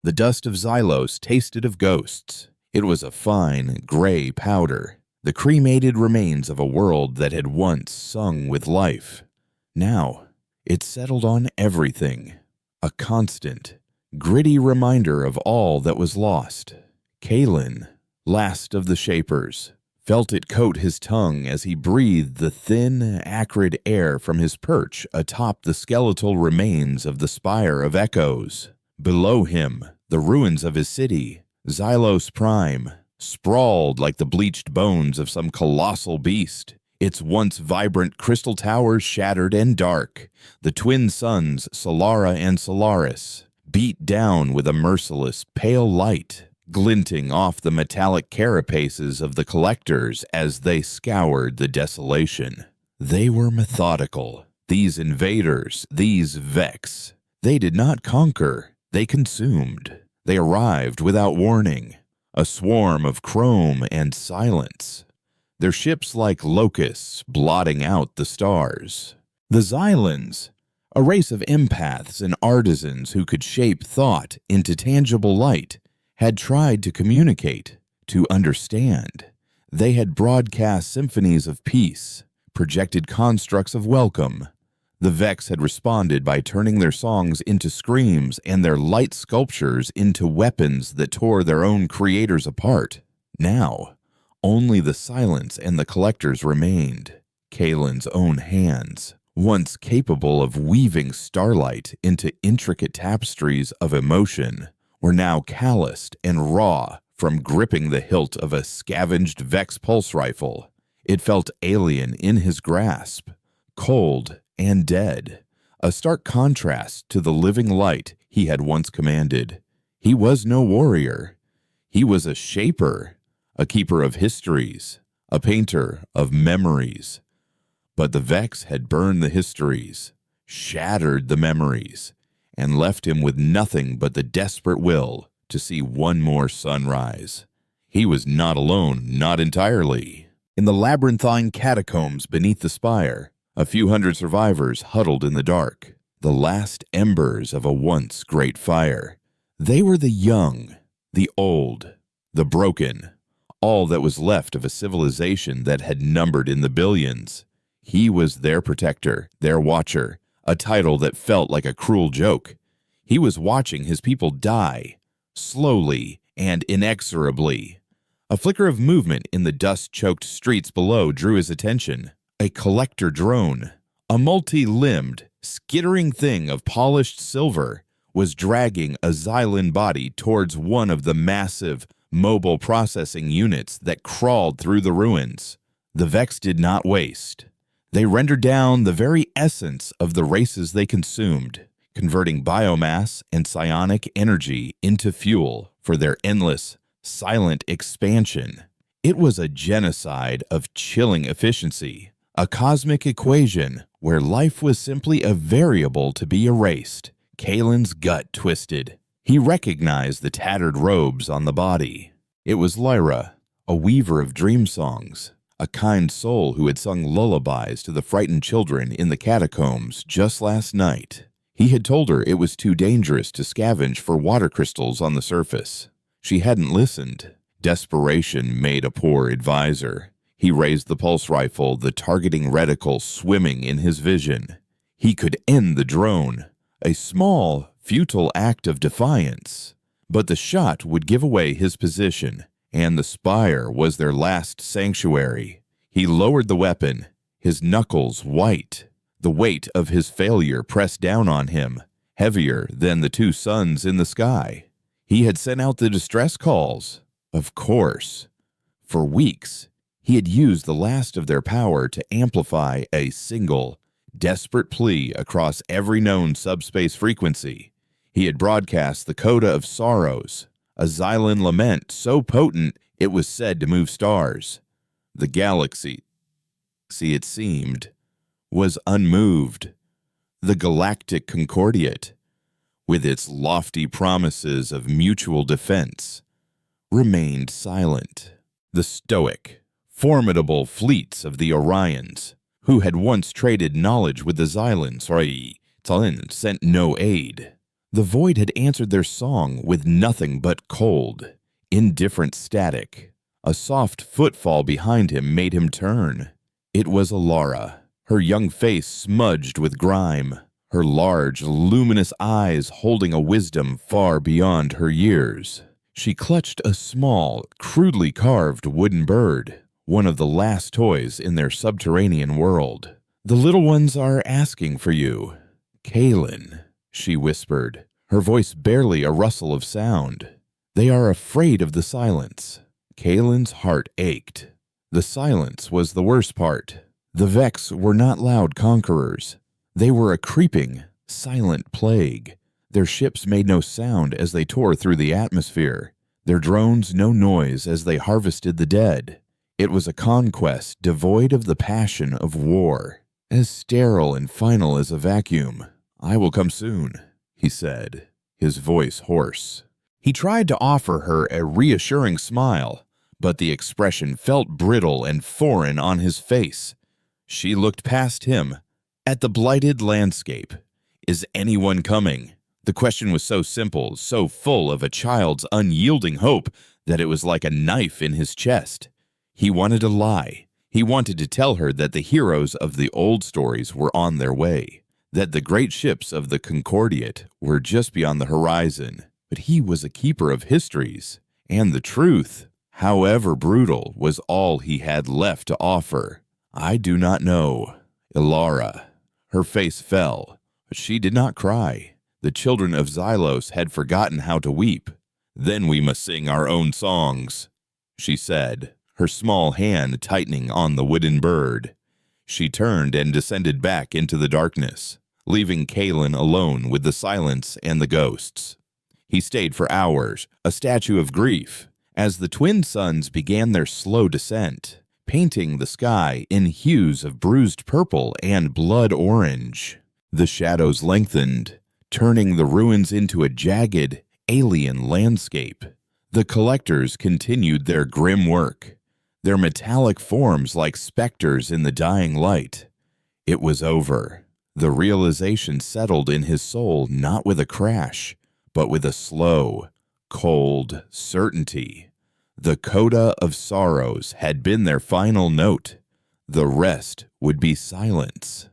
The dust of Xylos tasted of ghosts. It was a fine, gray powder, the cremated remains of a world that had once sung with life. Now, it settled on everything, a constant, gritty reminder of all that was lost. Kalen, last of the Shapers, felt it coat his tongue as he breathed the thin, acrid air from his perch atop the skeletal remains of the Spire of Echoes. Below him, the ruins of his city, Xylos Prime, sprawled like the bleached bones of some colossal beast, its once vibrant crystal towers shattered and dark, the twin suns Solara and Solaris, beat down with a merciless, pale light, glinting off the metallic carapaces of the collectors as they scoured the desolation. They were methodical, these invaders, these Vex. They did not conquer, they consumed. They arrived without warning, a swarm of chrome and silence, their ships like locusts blotting out the stars. The Xylans, a race of empaths and artisans who could shape thought into tangible light, had tried to communicate, to understand. They had broadcast symphonies of peace, projected constructs of welcome. The Vex had responded by turning their songs into screams and their light sculptures into weapons that tore their own creators apart. Now, only the silence and the collectors remained. Kalen's own hands, once capable of weaving starlight into intricate tapestries of emotion, were now calloused and raw from gripping the hilt of a scavenged Vex pulse rifle. It felt alien in his grasp, cold and dead, a stark contrast to the living light he had once commanded. He was no warrior. He was a shaper, a keeper of histories, a painter of memories. But the Vex had burned the histories, shattered the memories, and left him with nothing but the desperate will to see one more sunrise. He was not alone, not entirely. In the labyrinthine catacombs beneath the spire, a few hundred survivors huddled in the dark, the last embers of a once great fire. They were the young, the old, the broken, all that was left of a civilization that had numbered in the billions. He was their protector, their watcher, a title that felt like a cruel joke. He was watching his people die, slowly and inexorably. A flicker of movement in the dust-choked streets below drew his attention. A collector drone, a multi-limbed, skittering thing of polished silver, was dragging a Xylan body towards one of the massive, mobile processing units that crawled through the ruins. The Vex did not waste. They rendered down the very essence of the races they consumed, converting biomass and psionic energy into fuel for their endless, silent expansion. It was a genocide of chilling efficiency, a cosmic equation where life was simply a variable to be erased. Kalen's gut twisted. He recognized the tattered robes on the body. It was Lyra, a weaver of dream songs, a kind soul who had sung lullabies to the frightened children in the catacombs just last night. He had told her it was too dangerous to scavenge for water crystals on the surface. She hadn't listened. Desperation made a poor advisor. He raised the pulse rifle, the targeting reticle swimming in his vision. He could end the drone, a small, futile act of defiance. But the shot would give away his position, and the spire was their last sanctuary. He lowered the weapon, his knuckles white. The weight of his failure pressed down on him, heavier than the two suns in the sky. He had sent out the distress calls, of course. For weeks, he had used the last of their power to amplify a single, desperate plea across every known subspace frequency. He had broadcast the coda of sorrows, a Xylan lament so potent it was said to move stars. The galaxy, it seemed, was unmoved. The Galactic Concordiate, with its lofty promises of mutual defense, remained silent. The stoic, formidable fleets of the Orions, who had once traded knowledge with the Xylans, sent no aid. The void had answered their song with nothing but cold, indifferent static. A soft footfall behind him made him turn. It was Alara, her young face smudged with grime, her large, luminous eyes holding a wisdom far beyond her years. She clutched a small, crudely carved wooden bird, one of the last toys in their subterranean world. "The little ones are asking for you, Kaelin," she whispered, her voice barely a rustle of sound. "They are afraid of the silence." Kaelin's heart ached. The silence was the worst part. The Vex were not loud conquerors. They were a creeping, silent plague. Their ships made no sound as they tore through the atmosphere. Their drones no noise as they harvested the dead. It was a conquest devoid of the passion of war, as sterile and final as a vacuum. "I will come soon," he said, his voice hoarse. He tried to offer her a reassuring smile, but the expression felt brittle and foreign on his face. She looked past him, at the blighted landscape. Is anyone coming? The question was so simple, so full of a child's unyielding hope, that it was like a knife in his chest. He wanted to lie. He wanted to tell her that the heroes of the old stories were on their way, that the great ships of the Concordiate were just beyond the horizon. But he was a keeper of histories, and the truth, however brutal, was all he had left to offer. "I do not know, Alara." Her face fell, but she did not cry. The children of Xylos had forgotten how to weep. "Then we must sing our own songs," she said, her small hand tightening on the wooden bird. She turned and descended back into the darkness, leaving Kaelin alone with the silence and the ghosts. He stayed for hours, a statue of grief, as the twin suns began their slow descent, painting the sky in hues of bruised purple and blood orange. The shadows lengthened, turning the ruins into a jagged, alien landscape. The collectors continued their grim work, their metallic forms like specters in the dying light. It was over. The realization settled in his soul not with a crash, but with a slow, cold certainty. The coda of sorrows had been their final note. The rest would be silence.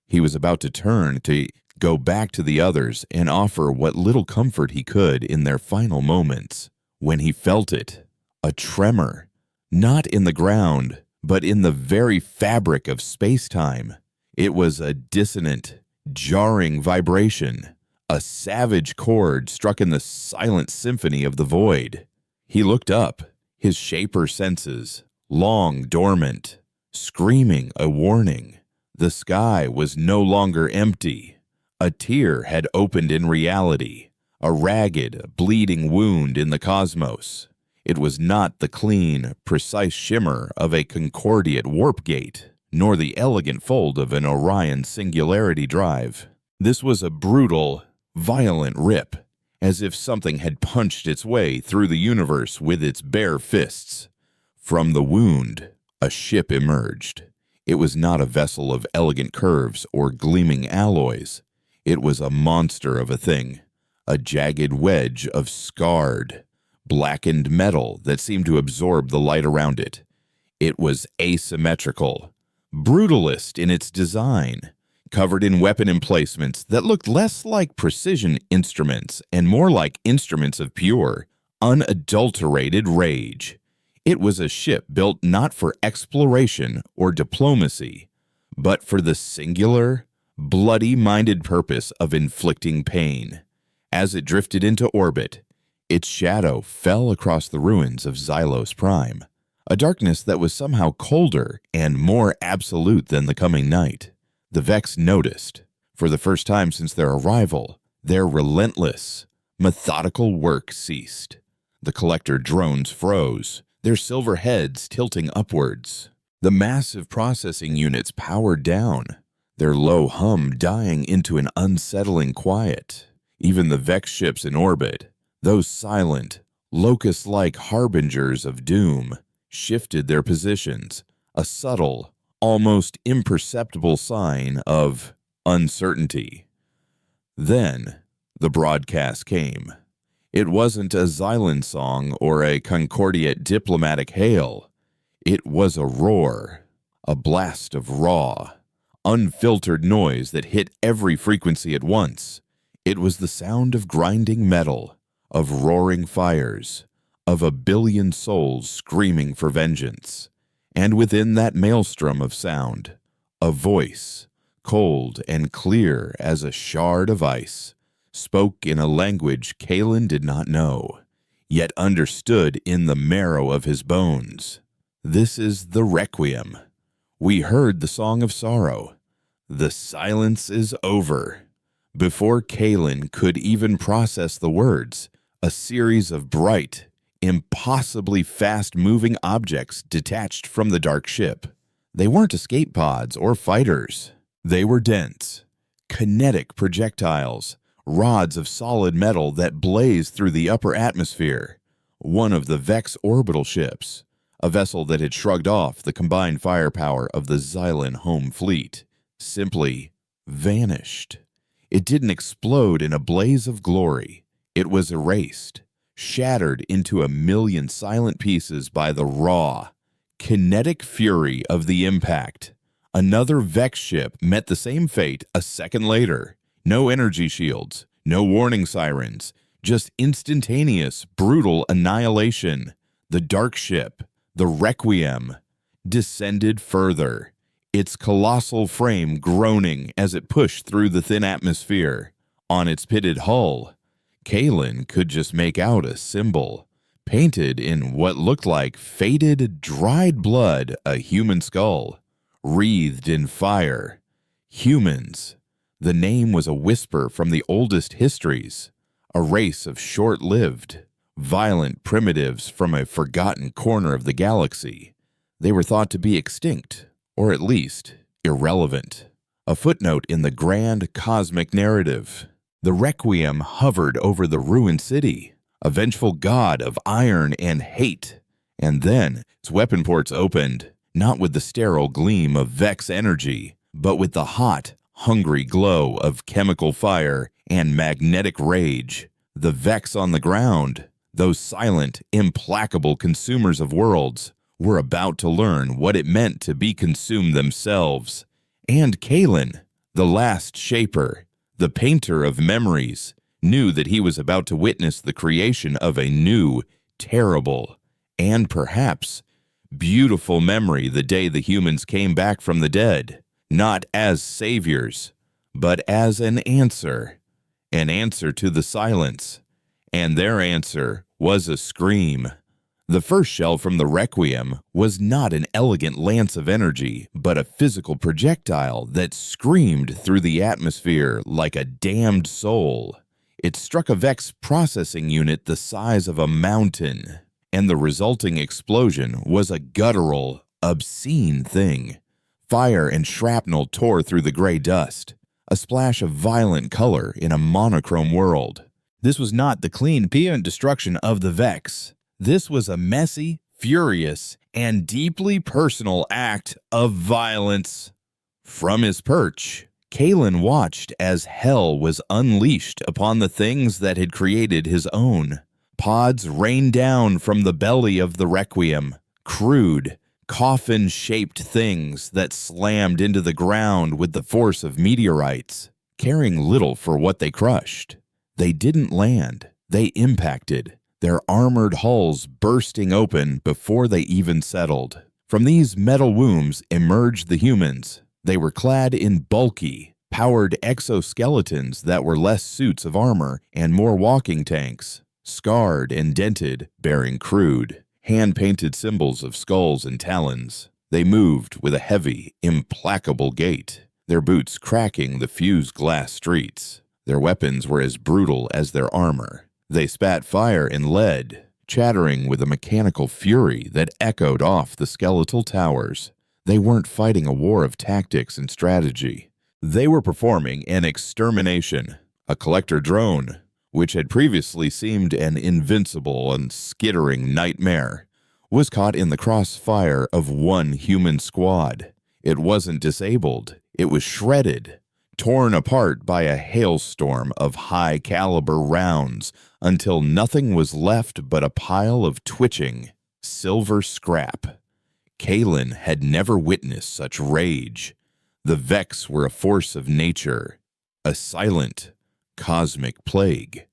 He was about to turn to go back to the others and offer what little comfort he could in their final moments, when he felt it, a tremor, not in the ground, but in the very fabric of space-time. It was a dissonant, jarring vibration, a savage chord struck in the silent symphony of the void. He looked up, his shaper senses long dormant, screaming a warning. The sky was no longer empty. A tear had opened in reality, a ragged, bleeding wound in the cosmos. It was not the clean, precise shimmer of a Concordiate warp gate, nor the elegant fold of an Orion singularity drive. This was a brutal, violent rip, as if something had punched its way through the universe with its bare fists. From the wound, a ship emerged. It was not a vessel of elegant curves or gleaming alloys. It was a monster of a thing, a jagged wedge of scarred, blackened metal that seemed to absorb the light around it. It was asymmetrical, brutalist in its design, covered in weapon emplacements that looked less like precision instruments and more like instruments of pure, unadulterated rage. It was a ship built not for exploration or diplomacy, but for the singular, bloody-minded purpose of inflicting pain. As it drifted into orbit, its shadow fell across the ruins of Xylos Prime, a darkness that was somehow colder and more absolute than the coming night. The Vex noticed, for the first time since their arrival, their relentless, methodical work ceased. The collector drones froze, their silver heads tilting upwards. The massive processing units powered down, their low hum dying into an unsettling quiet. Even the Vex ships in orbit, those silent, locust-like harbingers of doom, shifted their positions, a subtle, almost imperceptible sign of uncertainty. Then, The broadcast came. It wasn't a Xylan song or a Concordiate diplomatic hail. It was a roar, a blast of raw, unfiltered noise that hit every frequency at once. It was the sound of grinding metal, of roaring fires, of a billion souls screaming for vengeance. And within that maelstrom of sound, a voice, cold and clear as a shard of ice, spoke in a language Kalen did not know, yet understood in the marrow of his bones. This is the Requiem. We heard the song of sorrow. The silence is over. Before Kalen could even process the words, a series of bright, impossibly fast-moving objects detached from the dark ship. They weren't escape pods or fighters. They were dense, kinetic projectiles, rods of solid metal that blazed through the upper atmosphere. One of the Vex orbital ships, a vessel that had shrugged off the combined firepower of the Xylan home fleet, simply vanished. It didn't explode in a blaze of glory. It was erased, shattered into a million silent pieces by the raw, kinetic fury of the impact. Another Vex ship met the same fate a second later. No energy shields, no warning sirens, just instantaneous, brutal annihilation. The dark ship, the Requiem, descended further, its colossal frame groaning as it pushed through the thin atmosphere. On its pitted hull, Kalen could just make out a symbol, painted in what looked like faded, dried blood, a human skull, wreathed in fire. Humans. The name was a whisper from the oldest histories, a race of short-lived, violent primitives from a forgotten corner of the galaxy. They were thought to be extinct, or at least irrelevant. A footnote in the grand cosmic narrative. The Requiem hovered over the ruined city, a vengeful god of iron and hate. And then its weapon ports opened, not with the sterile gleam of Vex energy, but with the hot, hungry glow of chemical fire and magnetic rage. The Vex on the ground, those silent, implacable consumers of worlds, were about to learn what it meant to be consumed themselves. And Kalen, the last shaper, the painter of memories, knew that he was about to witness the creation of a new, terrible, and perhaps beautiful memory the day the humans came back from the dead, not as saviors, but as an answer to the silence. And their answer was a scream. The first shell from the Requiem was not an elegant lance of energy, but a physical projectile that screamed through the atmosphere like a damned soul. It struck a Vex processing unit the size of a mountain, and the resulting explosion was a guttural, obscene thing. Fire and shrapnel tore through the gray dust, a splash of violent color in a monochrome world. This was not the clean peon destruction of the Vex. This was a messy, furious, and deeply personal act of violence. From his perch, Kalen watched as hell was unleashed upon the things that had created his own. Pods rained down from the belly of the Requiem, crude, coffin-shaped things that slammed into the ground with the force of meteorites, caring little for what they crushed. They didn't land, they impacted, their armored hulls bursting open before they even settled. From these metal wombs emerged the humans. They were clad in bulky, powered exoskeletons that were less suits of armor and more walking tanks, scarred and dented, bearing crude, hand-painted symbols of skulls and talons. They moved with a heavy, implacable gait, their boots cracking the fused glass streets. Their weapons were as brutal as their armor. They spat fire and lead, chattering with a mechanical fury that echoed off the skeletal towers. They weren't fighting a war of tactics and strategy. They were performing an extermination. A collector drone, which had previously seemed an invincible and skittering nightmare, was caught in the crossfire of one human squad. It wasn't disabled. It was shredded, torn apart by a hailstorm of high-caliber rounds until nothing was left but a pile of twitching, silver scrap. Kalen had never witnessed such rage. The Vex were a force of nature, a silent, cosmic plague.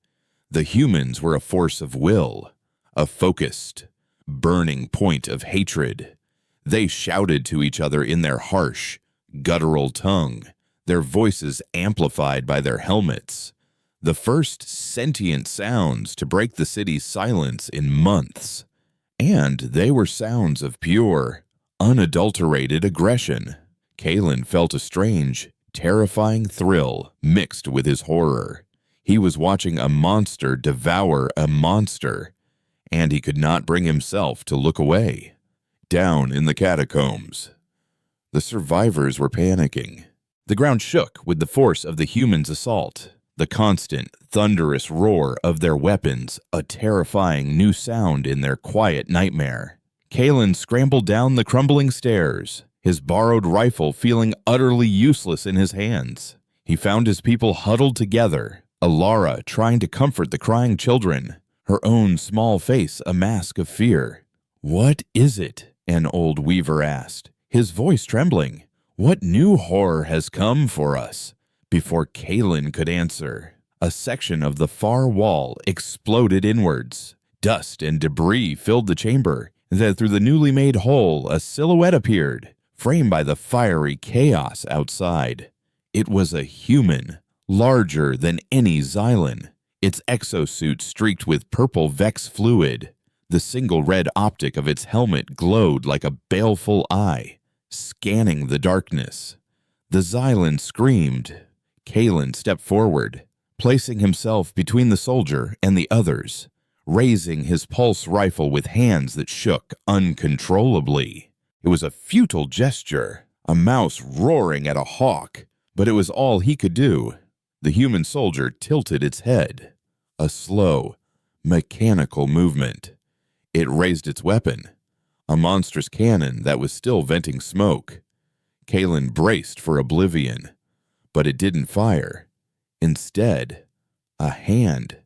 The humans were a force of will, a focused, burning point of hatred. They shouted to each other in their harsh, guttural tongue, their voices amplified by their helmets. The first sentient sounds to break the city's silence in months. And they were sounds of pure, unadulterated aggression. Kalen felt a strange, terrifying thrill mixed with his horror. He was watching a monster devour a monster, and he could not bring himself to look away. Down in the catacombs, the survivors were panicking. The ground shook with the force of the humans' assault, the constant, thunderous roar of their weapons, a terrifying new sound in their quiet nightmare. Kalen scrambled down the crumbling stairs, his borrowed rifle feeling utterly useless in his hands. He found his people huddled together, Alara trying to comfort the crying children, her own small face a mask of fear. "What is it?" an old weaver asked, his voice trembling. "What new horror has come for us?" Before Kalen could answer, a section of the far wall exploded inwards. Dust and debris filled the chamber, and then through the newly made hole a silhouette appeared, framed by the fiery chaos outside. It was a human, larger than any Xylan, its exosuit streaked with purple Vex fluid. The single red optic of its helmet glowed like a baleful eye, scanning the darkness. The Xylan screamed. Kalen stepped forward, placing himself between the soldier and the others, raising his pulse rifle with hands that shook uncontrollably. It was a futile gesture, a mouse roaring at a hawk, but it was all he could do. The human soldier tilted its head, a slow, mechanical movement. It raised its weapon, a monstrous cannon that was still venting smoke. Kalen braced for oblivion, but it didn't fire. Instead, a hand,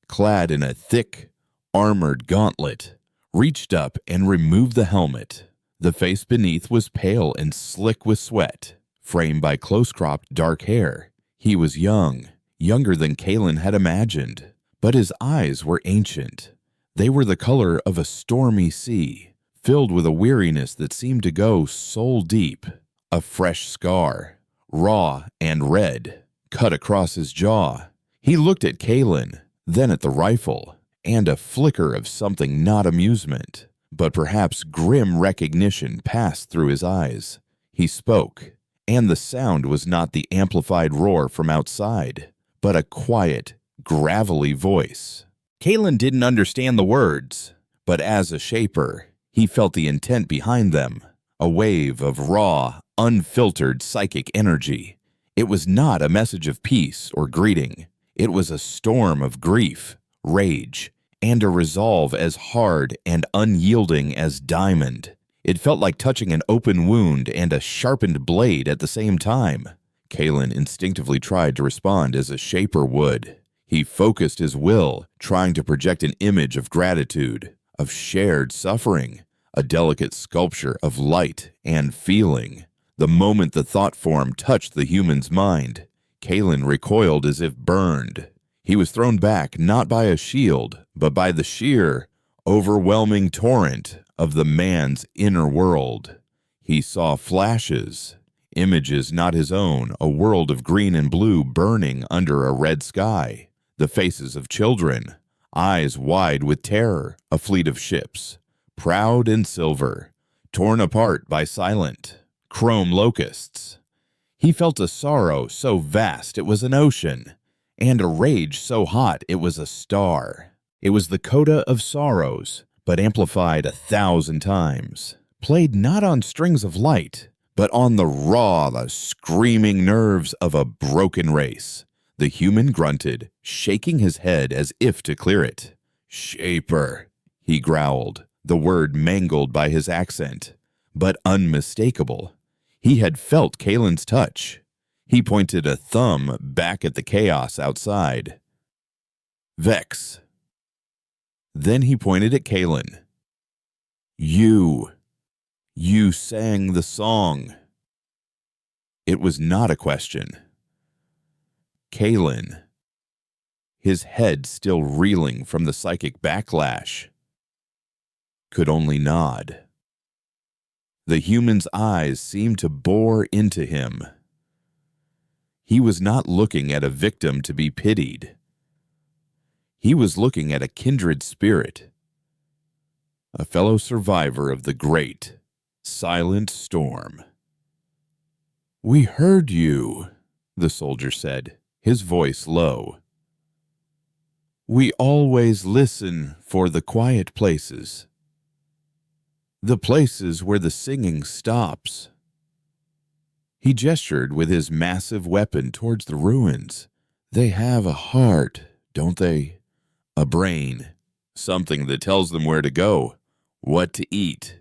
clad in a thick, armored gauntlet, reached up and removed the helmet. The face beneath was pale and slick with sweat, framed by close-cropped dark hair. He was young, younger than Kalen had imagined, but his eyes were ancient. They were the color of a stormy sea, filled with a weariness that seemed to go soul deep. A fresh scar, raw and red, cut across his jaw. He looked at Kalen, then at the rifle, and a flicker of something not amusement, but perhaps grim recognition passed through his eyes. He spoke, and the sound was not the amplified roar from outside, but a quiet, gravelly voice. Kalen didn't understand the words, but as a shaper, he felt the intent behind them, a wave of raw, unfiltered psychic energy. It was not a message of peace or greeting. It was a storm of grief, rage, and a resolve as hard and unyielding as diamond. It felt like touching an open wound and a sharpened blade at the same time. Kalen instinctively tried to respond as a shaper would. He focused his will, trying to project an image of gratitude, of shared suffering, a delicate sculpture of light and feeling. The moment the thought form touched the human's mind, Kalen recoiled as if burned. He was thrown back not by a shield, but by the sheer, overwhelming torrent of the man's inner world. He saw flashes, images not his own, a world of green and blue burning under a red sky. The faces of children, eyes wide with terror, a fleet of ships, proud and silver, torn apart by silent, chrome locusts. He felt a sorrow so vast it was an ocean, and a rage so hot it was a star. It was the coda of sorrows, but amplified 1,000 times, played not on strings of light, but on the screaming nerves of a broken race. The human grunted, shaking his head as if to clear it. "Shaper," he growled, the word mangled by his accent, but unmistakable. He had felt Kalen's touch. He pointed a thumb back at the chaos outside. Vex. Then he pointed at Kalen. You sang the song. It was not a question. Kalen, his head still reeling from the psychic backlash, could only nod. The human's eyes seemed to bore into him. He was not looking at a victim to be pitied. He was looking at a kindred spirit, a fellow survivor of the great, silent storm. "We heard you," the soldier said, his voice low. "We always listen for the quiet places, the places where the singing stops." He gestured with his massive weapon towards the ruins. "They have a heart, don't they? A brain, something that tells them where to go, what to eat."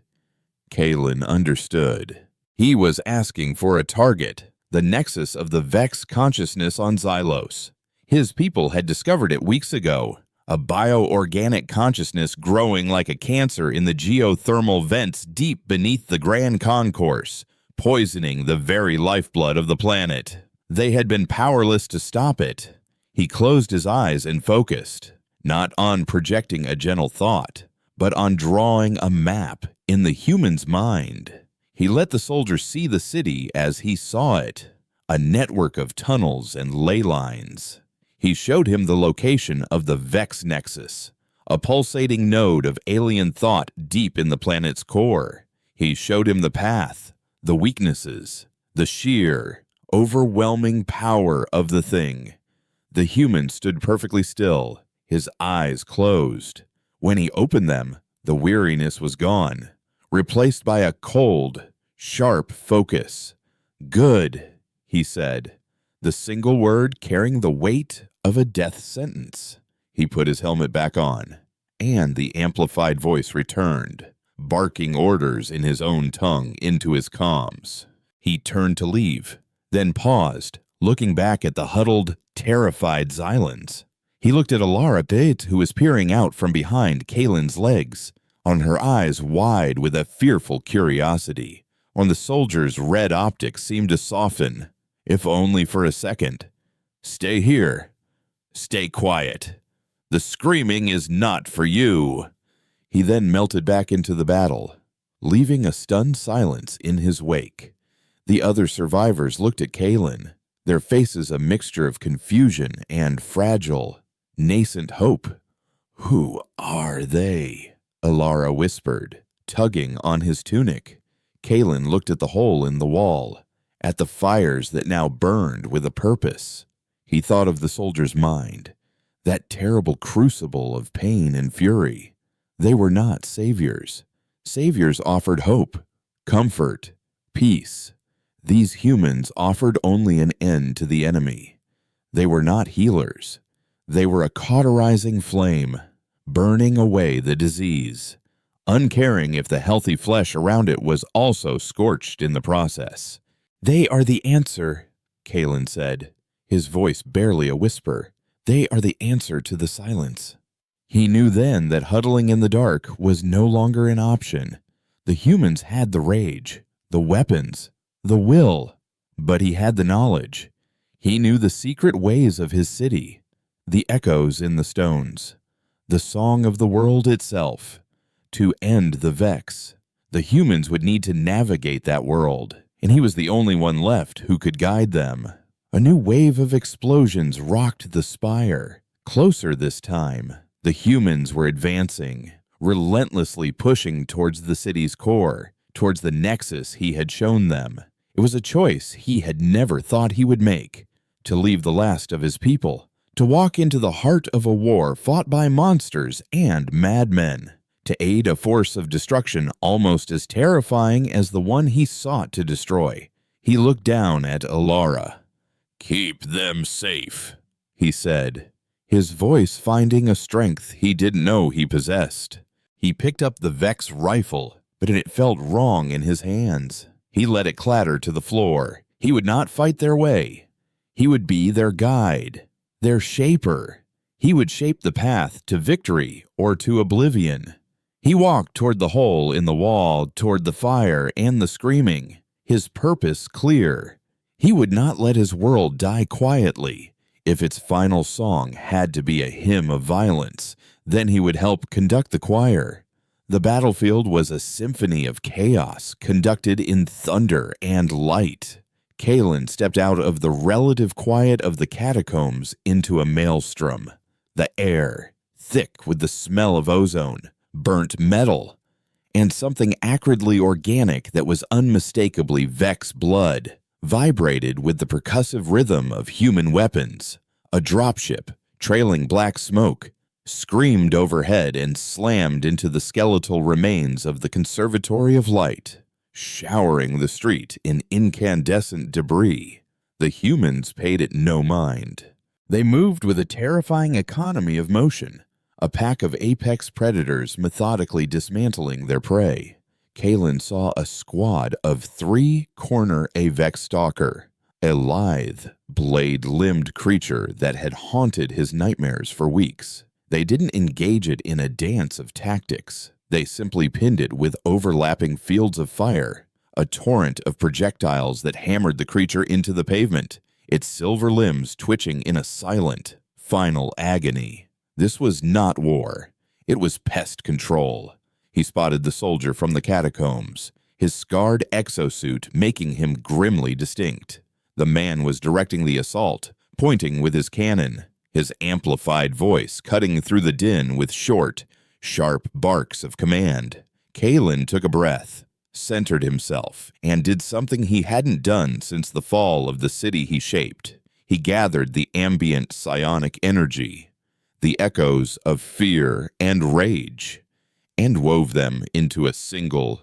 Kalen understood. He was asking for a target, the nexus of the Vex consciousness on Xylos. His people had discovered it weeks ago, a bioorganic consciousness growing like a cancer in the geothermal vents deep beneath the Grand Concourse, poisoning the very lifeblood of the planet. They had been powerless to stop it. He closed his eyes and focused, not on projecting a gentle thought, but on drawing a map in the human's mind. He let the soldier see the city as he saw it, a network of tunnels and ley lines. He showed him the location of the Vex Nexus, a pulsating node of alien thought deep in the planet's core. He showed him the path, the weaknesses, the sheer, overwhelming power of the thing. The human stood perfectly still, his eyes closed. When he opened them, the weariness was gone, replaced by a cold, sharp focus. "Good," he said, the single word carrying the weight of a death sentence. He put his helmet back on, and the amplified voice returned, barking orders in his own tongue into his comms. He turned to leave, then paused, looking back at the huddled, terrified Xylans. He looked at Alara Bate, who was peering out from behind Kalen's legs, on her eyes wide with a fearful curiosity. On the soldier's red optics seemed to soften, if only for a second. "Stay here. Stay quiet. The screaming is not for you." He then melted back into the battle, leaving a stunned silence in his wake. The other survivors looked at Kalen, their faces a mixture of confusion and fragile, nascent hope. "Who are they?" Alara whispered, tugging on his tunic. Kalen looked at the hole in the wall, at the fires that now burned with a purpose. He thought of the soldier's mind, that terrible crucible of pain and fury. They were not saviors. Saviors offered hope, comfort, peace. These humans offered only an end to the enemy. They were not healers. They were a cauterizing flame, burning away the disease, uncaring if the healthy flesh around it was also scorched in the process. "They are the answer," Kalen said, his voice barely a whisper. "They are the answer to the silence." He knew then that huddling in the dark was no longer an option. The humans had the rage, the weapons, the will, but he had the knowledge. He knew the secret ways of his city, the echoes in the stones, the song of the world itself. To end the Vex, the humans would need to navigate that world, and he was the only one left who could guide them. A new wave of explosions rocked the spire. Closer this time, the humans were advancing, relentlessly pushing towards the city's core, towards the nexus he had shown them. It was a choice he had never thought he would make, to leave the last of his people, to walk into the heart of a war fought by monsters and madmen, to aid a force of destruction almost as terrifying as the one he sought to destroy. He looked down at Alara. "Keep them safe," he said, his voice finding a strength he didn't know he possessed. He picked up the Vex rifle, but it felt wrong in his hands. He let it clatter to the floor. He would not fight their way. He would be their guide, their shaper. He would shape the path to victory or to oblivion. He walked toward the hole in the wall, toward the fire and the screaming, his purpose clear. He would not let his world die quietly. If its final song had to be a hymn of violence, then he would help conduct the choir. The battlefield was a symphony of chaos conducted in thunder and light. Kalen stepped out of the relative quiet of the catacombs into a maelstrom. The air, thick with the smell of ozone, burnt metal, and something acridly organic that was unmistakably Vex blood, vibrated with the percussive rhythm of human weapons. A dropship, trailing black smoke, screamed overhead and slammed into the skeletal remains of the Conservatory of Light, showering the street in incandescent debris. The humans paid it no mind. They moved with a terrifying economy of motion, a pack of apex predators methodically dismantling their prey. Kalen saw a squad of 3-corner Avex Stalker, a lithe, blade-limbed creature that had haunted his nightmares for weeks. They didn't engage it in a dance of tactics. They simply pinned it with overlapping fields of fire, a torrent of projectiles that hammered the creature into the pavement, its silver limbs twitching in a silent, final agony. This was not war. It was pest control. He spotted the soldier from the catacombs, his scarred exosuit making him grimly distinct. The man was directing the assault, pointing with his cannon, his amplified voice cutting through the din with short, sharp barks of command. Kalen took a breath, centered himself, and did something he hadn't done since the fall of the city he shaped. He gathered the ambient psionic energy, the echoes of fear and rage, and wove them into a single,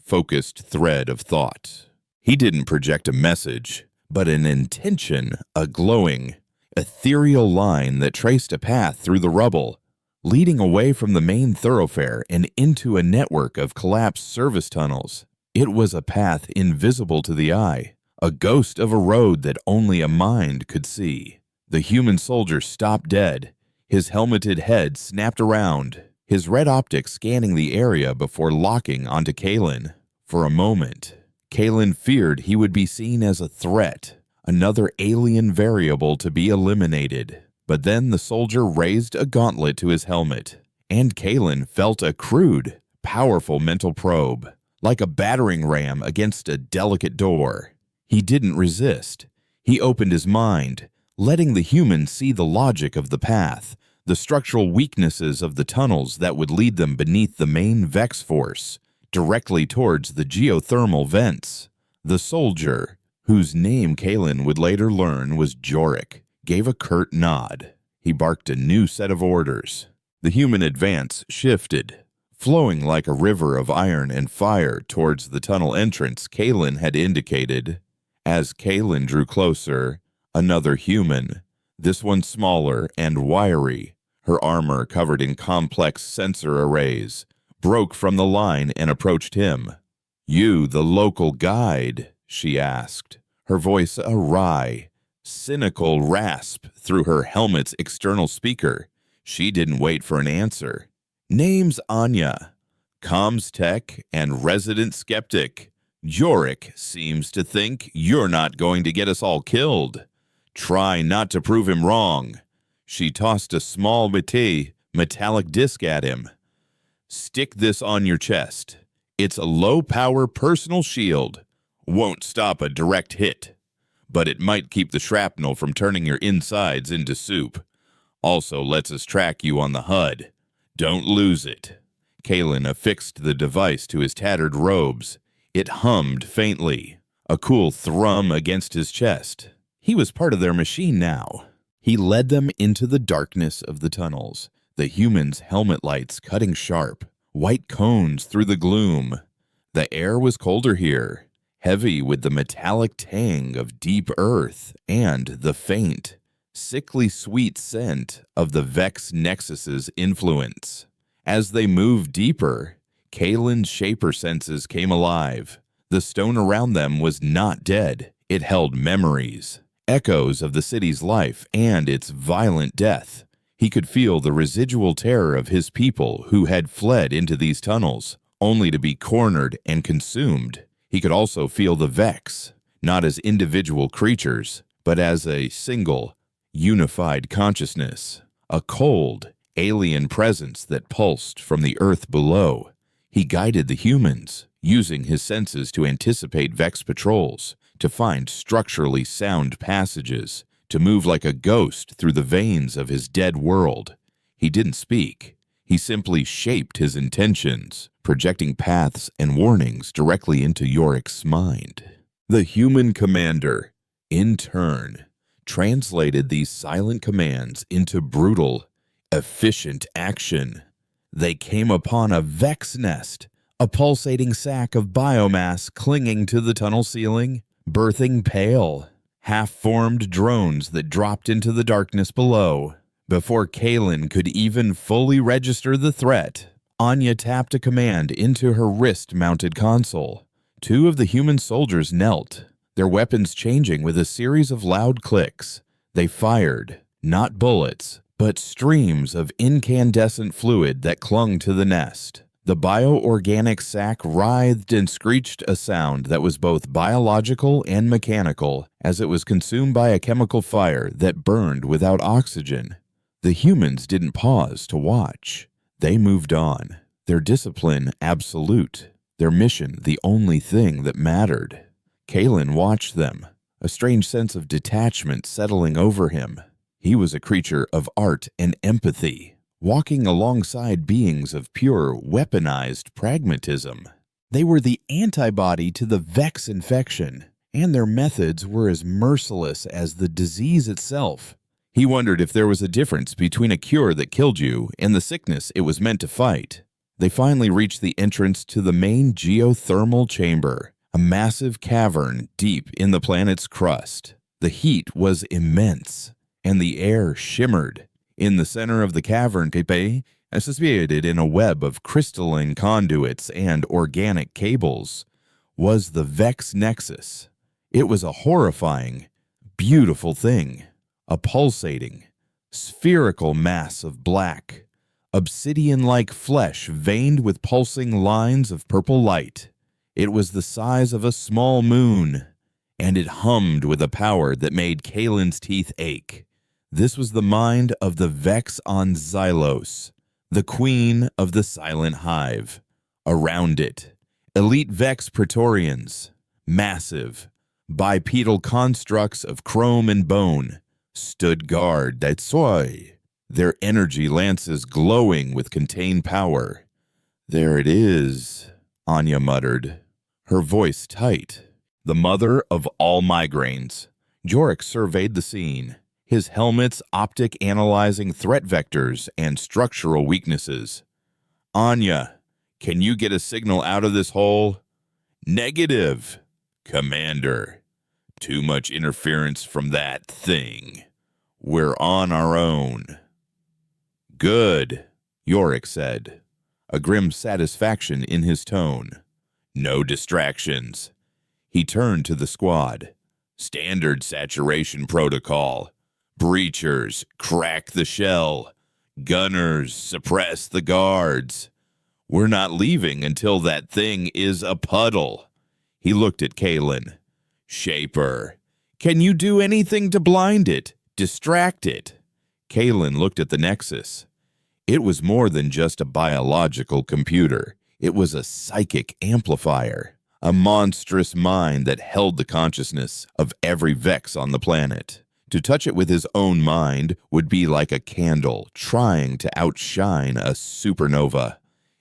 focused thread of thought. He didn't project a message, but an intention, a glowing, ethereal line that traced a path through the rubble, leading away from the main thoroughfare and into a network of collapsed service tunnels. It was a path invisible to the eye, a ghost of a road that only a mind could see. The human soldier stopped dead, his helmeted head snapped around, his red optics scanning the area before locking onto Kalen. For a moment, Kalen feared he would be seen as a threat, another alien variable to be eliminated. But then the soldier raised a gauntlet to his helmet, and Kalen felt a crude, powerful mental probe, like a battering ram against a delicate door. He didn't resist. He opened his mind, letting the human see the logic of the path, the structural weaknesses of the tunnels that would lead them beneath the main Vex force, directly towards the geothermal vents. The soldier, whose name Kalen would later learn was Jorik, gave a curt nod. He barked a new set of orders. The human advance shifted, flowing like a river of iron and fire towards the tunnel entrance Kalen had indicated. As Kalen drew closer, another human, this one smaller and wiry, her armor covered in complex sensor arrays, broke from the line and approached him. "You, the local guide?" she asked, her voice a wry, cynical rasp through her helmet's external speaker. She didn't wait for an answer. "Name's Anya, comms tech and resident skeptic. Jorik seems to think you're not going to get us all killed. Try not to prove him wrong." She tossed a small metallic disc at him. "Stick this on your chest. It's a low-power personal shield. Won't stop a direct hit, but it might keep the shrapnel from turning your insides into soup. Also lets us track you on the HUD. Don't lose it." Kalen affixed the device to his tattered robes. It hummed faintly, a cool thrum against his chest. He was part of their machine now. He led them into the darkness of the tunnels, the humans' helmet lights cutting sharp, white cones through the gloom. The air was colder here, heavy with the metallic tang of deep earth and the faint, sickly sweet scent of the Vex Nexus's influence. As they moved deeper, Kalen's shaper senses came alive. The stone around them was not dead. It held memories, echoes of the city's life and its violent death. He could feel the residual terror of his people who had fled into these tunnels, only to be cornered and consumed. He could also feel the Vex, not as individual creatures, but as a single, unified consciousness, a cold, alien presence that pulsed from the earth below. He guided the humans, using his senses to anticipate Vex patrols, to find structurally sound passages, to move like a ghost through the veins of his dead world. He didn't speak. He simply shaped his intentions, projecting paths and warnings directly into Yorick's mind. The human commander, in turn, translated these silent commands into brutal, efficient action. They came upon a Vex nest, a pulsating sack of biomass clinging to the tunnel ceiling, birthing pale, half-formed drones that dropped into the darkness below. Before Kaylin could even fully register the threat, Anya tapped a command into her wrist-mounted console. Two of the human soldiers knelt, their weapons changing with a series of loud clicks. They fired, not bullets, but streams of incandescent fluid that clung to the nest. The bioorganic sac writhed and screeched a sound that was both biological and mechanical as it was consumed by a chemical fire that burned without oxygen. The humans didn't pause to watch. They moved on, their discipline absolute, their mission the only thing that mattered. Kaylin watched them, a strange sense of detachment settling over him. He was a creature of art and empathy, walking alongside beings of pure, weaponized pragmatism. They were the antibody to the Vex infection, and their methods were as merciless as the disease itself. He wondered if there was a difference between a cure that killed you and the sickness it was meant to fight. They finally reached the entrance to the main geothermal chamber, a massive cavern deep in the planet's crust. The heat was immense, and the air shimmered. In the center of the cavern, associated in a web of crystalline conduits and organic cables, was the Vex Nexus. It was a horrifying, beautiful thing, a pulsating, spherical mass of black, obsidian-like flesh veined with pulsing lines of purple light. It was the size of a small moon, and it hummed with a power that made Kaylin's teeth ache. This was the mind of the Vex on Xylos, the queen of the Silent Hive. Around it, elite Vex Praetorians, massive, bipedal constructs of chrome and bone, stood guard that soy, their energy lances glowing with contained power. "There it is," Anya muttered, her voice tight. The mother of all migraines. Yorick surveyed the scene, his helmet's optic analyzing threat vectors and structural weaknesses. "Anya, can you get a signal out of this hole?" "Negative, Commander. Too much interference from that thing. We're on our own." "Good," Yorick said, a grim satisfaction in his tone. "No distractions." He turned to the squad. "Standard saturation protocol. Breachers, crack the shell. Gunners, suppress the guards. We're not leaving until that thing is a puddle." He looked at Kaylin. "Shaper, can you do anything to blind it, distract it?" Kaylin looked at the Nexus. It was more than just a biological computer. It was a psychic amplifier, a monstrous mind that held the consciousness of every Vex on the planet. To touch it with his own mind would be like a candle trying to outshine a supernova.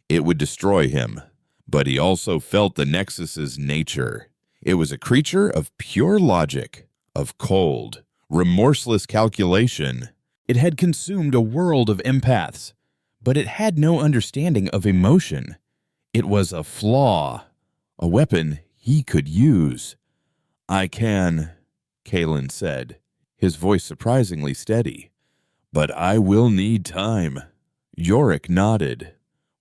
It would destroy him. But he also felt the Nexus's nature. It was a creature of pure logic, of cold, remorseless calculation. It had consumed a world of empaths, but it had no understanding of emotion. It was a flaw, a weapon he could use. "I can," Kaylin said, his voice surprisingly steady. "But I will need time." Yorick nodded.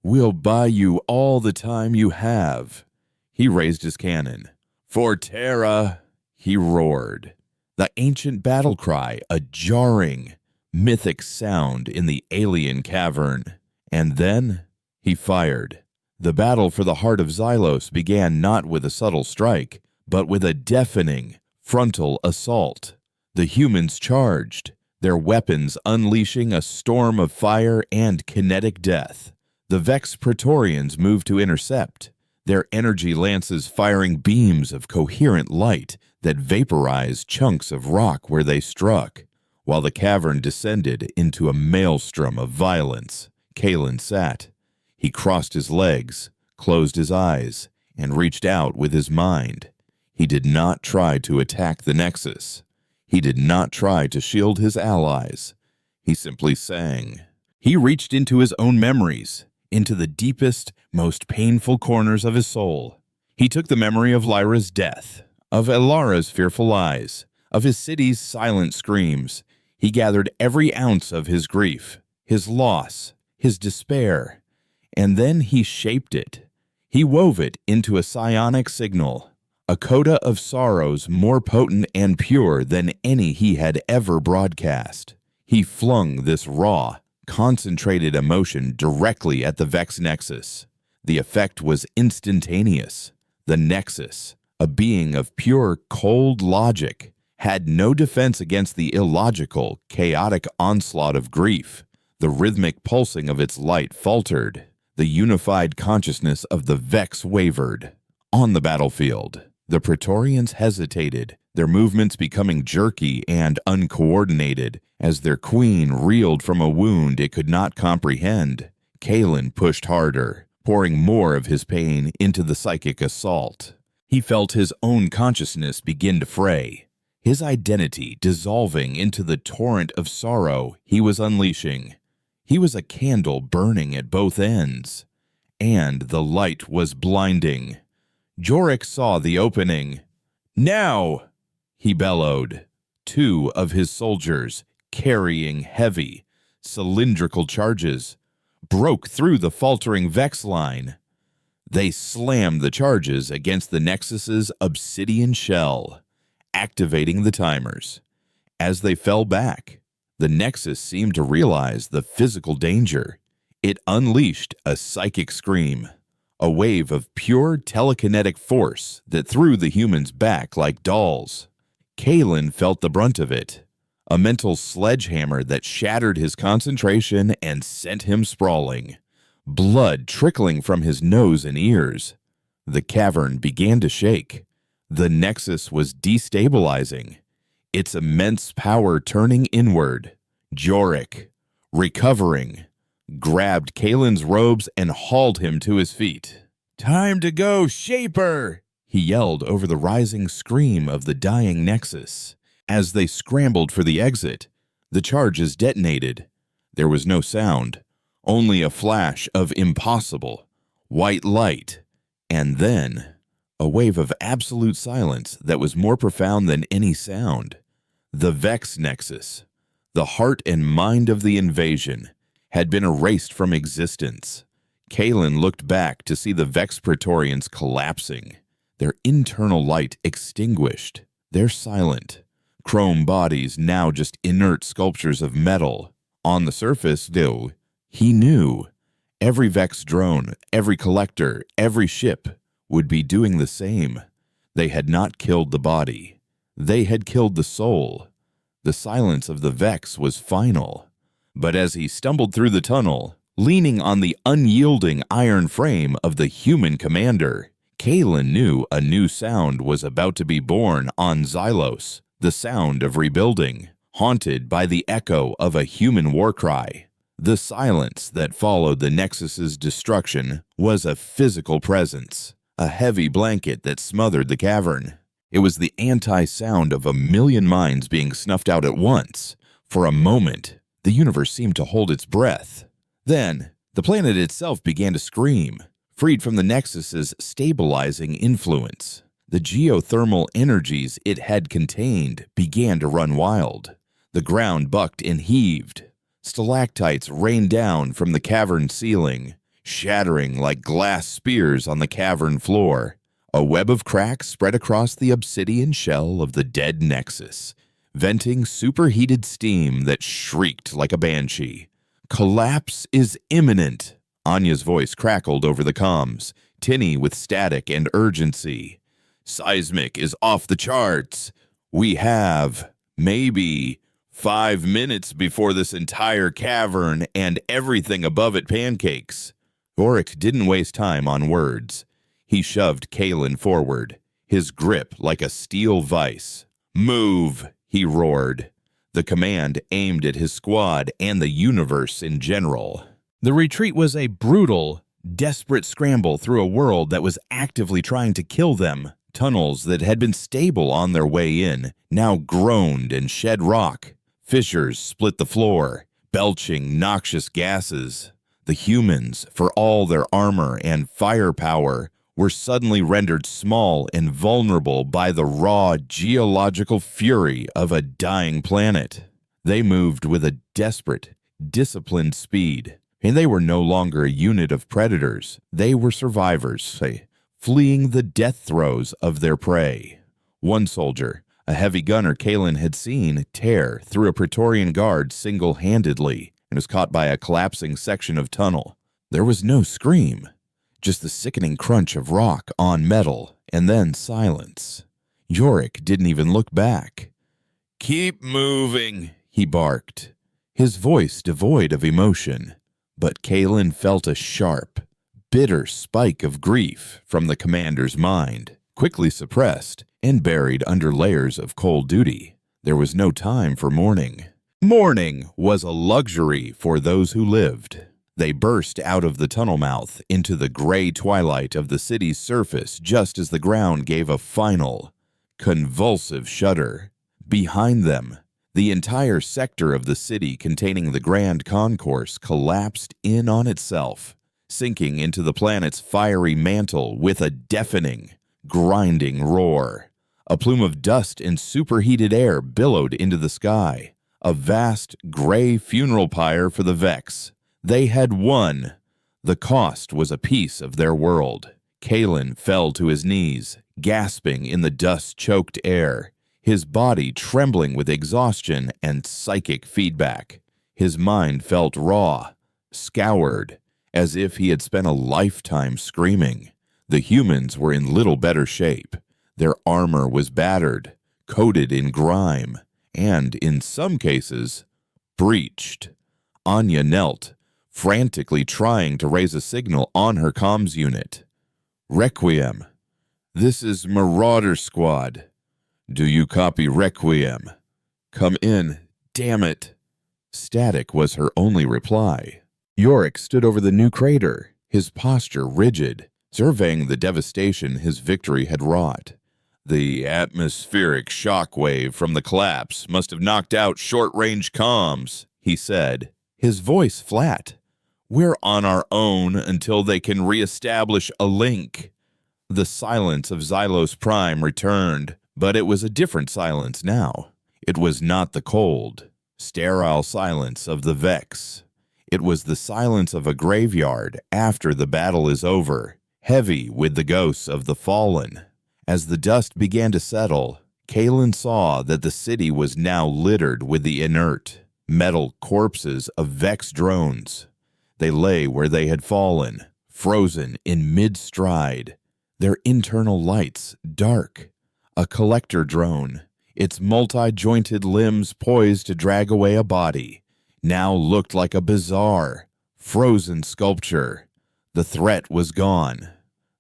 "We'll buy you all the time you have." He raised his cannon. "For Terra," He roared, the ancient battle cry, a jarring, mythic sound in the alien cavern. And then he fired. The battle for the heart of Xylos began not with a subtle strike, but with a deafening, frontal assault. The humans charged, their weapons unleashing a storm of fire and kinetic death. The Vex Praetorians moved to intercept, their energy lances firing beams of coherent light that vaporized chunks of rock where they struck. While the cavern descended into a maelstrom of violence, Kalen sat. He crossed his legs, closed his eyes, and reached out with his mind. He did not try to attack the Nexus. He did not try to shield his allies. He simply sang. He reached into his own memories, into the deepest, most painful corners of his soul. He took the memory of Lyra's death, of Elara's fearful eyes, of his city's silent screams. He gathered every ounce of his grief, his loss, his despair, and then he shaped it. He wove it into a psionic signal, a coda of sorrows more potent and pure than any he had ever broadcast. He flung this raw, concentrated emotion directly at the Vex Nexus. The effect was instantaneous. The Nexus, a being of pure, cold logic, had no defense against the illogical, chaotic onslaught of grief. The rhythmic pulsing of its light faltered. The unified consciousness of the Vex wavered. On the battlefield, the Praetorians hesitated, their movements becoming jerky and uncoordinated as their queen reeled from a wound it could not comprehend. Kalen pushed harder, pouring more of his pain into the psychic assault. He felt his own consciousness begin to fray, his identity dissolving into the torrent of sorrow he was unleashing. He was a candle burning at both ends, and the light was blinding. Jorik saw the opening. "Now!" he bellowed. Two of his soldiers, carrying heavy, cylindrical charges, broke through the faltering Vex line. They slammed the charges against the Nexus's obsidian shell, activating the timers. As they fell back, the Nexus seemed to realize the physical danger. It unleashed a psychic scream, a wave of pure telekinetic force that threw the humans back like dolls. Kalen felt the brunt of it, a mental sledgehammer that shattered his concentration and sent him sprawling, blood trickling from his nose and ears. The cavern began to shake. The Nexus was destabilizing, its immense power turning inward. Jorik, recovering, grabbed Kalen's robes and hauled him to his feet. "Time to go, Shaper!" he yelled over the rising scream of the dying Nexus. As they scrambled for the exit, the charges detonated. There was no sound, only a flash of impossible, white light, and then a wave of absolute silence that was more profound than any sound. The Vex Nexus, the heart and mind of the invasion, had been erased from existence. Kalen looked back to see the Vex Praetorians collapsing, their internal light extinguished, their silent, chrome bodies now just inert sculptures of metal. On the surface, though, he knew every Vex drone, every collector, every ship would be doing the same. They had not killed the body. They had killed the soul. The silence of the Vex was final. But as he stumbled through the tunnel, leaning on the unyielding iron frame of the human commander, Kalen knew a new sound was about to be born on Xylos, the sound of rebuilding, haunted by the echo of a human war cry. The silence that followed the Nexus's destruction was a physical presence, a heavy blanket that smothered the cavern. It was the anti-sound of a million minds being snuffed out at once. For a moment, the universe seemed to hold its breath. Then, the planet itself began to scream, freed from the Nexus's stabilizing influence. The geothermal energies it had contained began to run wild. The ground bucked and heaved. Stalactites rained down from the cavern ceiling, shattering like glass spears on the cavern floor. A web of cracks spread across the obsidian shell of the dead Nexus, venting superheated steam that shrieked like a banshee. Collapse is imminent. Anya's voice crackled over the comms, tinny with static and urgency. Seismic is off the charts. We have, maybe, 5 minutes before this entire cavern and everything above it pancakes. Yorick didn't waste time on words. He shoved Kalen forward, his grip like a steel vise. "Move," he roared. The command aimed at his squad and the universe in general. The retreat was a brutal, desperate scramble through a world that was actively trying to kill them. Tunnels that had been stable on their way in now groaned and shed rock. Fissures split the floor, belching noxious gases. The humans, for all their armor and firepower, were suddenly rendered small and vulnerable by the raw geological fury of a dying planet. They moved with a desperate, disciplined speed, and they were no longer a unit of predators. They were survivors, fleeing the death throes of their prey. One soldier, a heavy gunner Kalen had seen, tear through a Praetorian guard single-handedly and was caught by a collapsing section of tunnel. There was no scream, just the sickening crunch of rock on metal, and then silence. Yorick didn't even look back. "Keep moving," he barked, his voice devoid of emotion. But Kalen felt a sharp, bitter spike of grief from the commander's mind, quickly suppressed and buried under layers of cold duty. There was no time for mourning. Mourning was a luxury for those who lived. They burst out of the tunnel mouth into the gray twilight of the city's surface just as the ground gave a final, convulsive shudder. Behind them, the entire sector of the city containing the Grand Concourse collapsed in on itself, sinking into the planet's fiery mantle with a deafening, grinding roar. A plume of dust and superheated air billowed into the sky, a vast gray funeral pyre for the Vex. They had won. The cost was a piece of their world. Kalen fell to his knees, gasping in the dust-choked air, his body trembling with exhaustion and psychic feedback. His mind felt raw, scoured, as if he had spent a lifetime screaming. The humans were in little better shape. Their armor was battered, coated in grime, and, in some cases, breached. Anya knelt, frantically trying to raise a signal on her comms unit. "Requiem. This is Marauder Squad. Do you copy Requiem? Come in, damn it." Static was her only reply. Yorick stood over the new crater, his posture rigid, surveying the devastation his victory had wrought. "The atmospheric shockwave from the collapse must have knocked out short-range comms," he said, his voice flat. "We're on our own until they can reestablish a link." The silence of Xylos Prime returned, but it was a different silence now. It was not the cold, sterile silence of the Vex. It was the silence of a graveyard after the battle is over, heavy with the ghosts of the fallen. As the dust began to settle, Kalen saw that the city was now littered with the inert, metal corpses of Vex drones. They lay where they had fallen, frozen in mid-stride, their internal lights dark. A collector drone, its multi-jointed limbs poised to drag away a body, now looked like a bizarre, frozen sculpture. The threat was gone.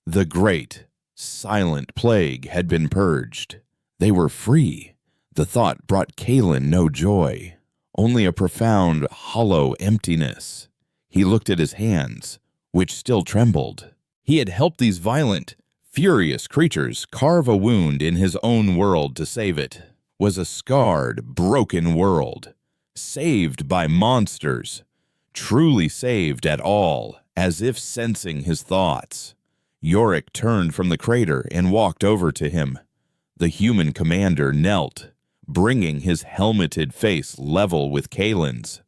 The great, silent plague had been purged. They were free. The thought brought Kalen no joy, only a profound, hollow emptiness. He looked at his hands, which still trembled. He had helped these violent, furious creatures carve a wound in his own world to save it. Was a scarred, broken world, saved by monsters, truly saved at all, as if sensing his thoughts. Yorick turned from the crater and walked over to him. The human commander knelt, bringing his helmeted face level with Kalen's.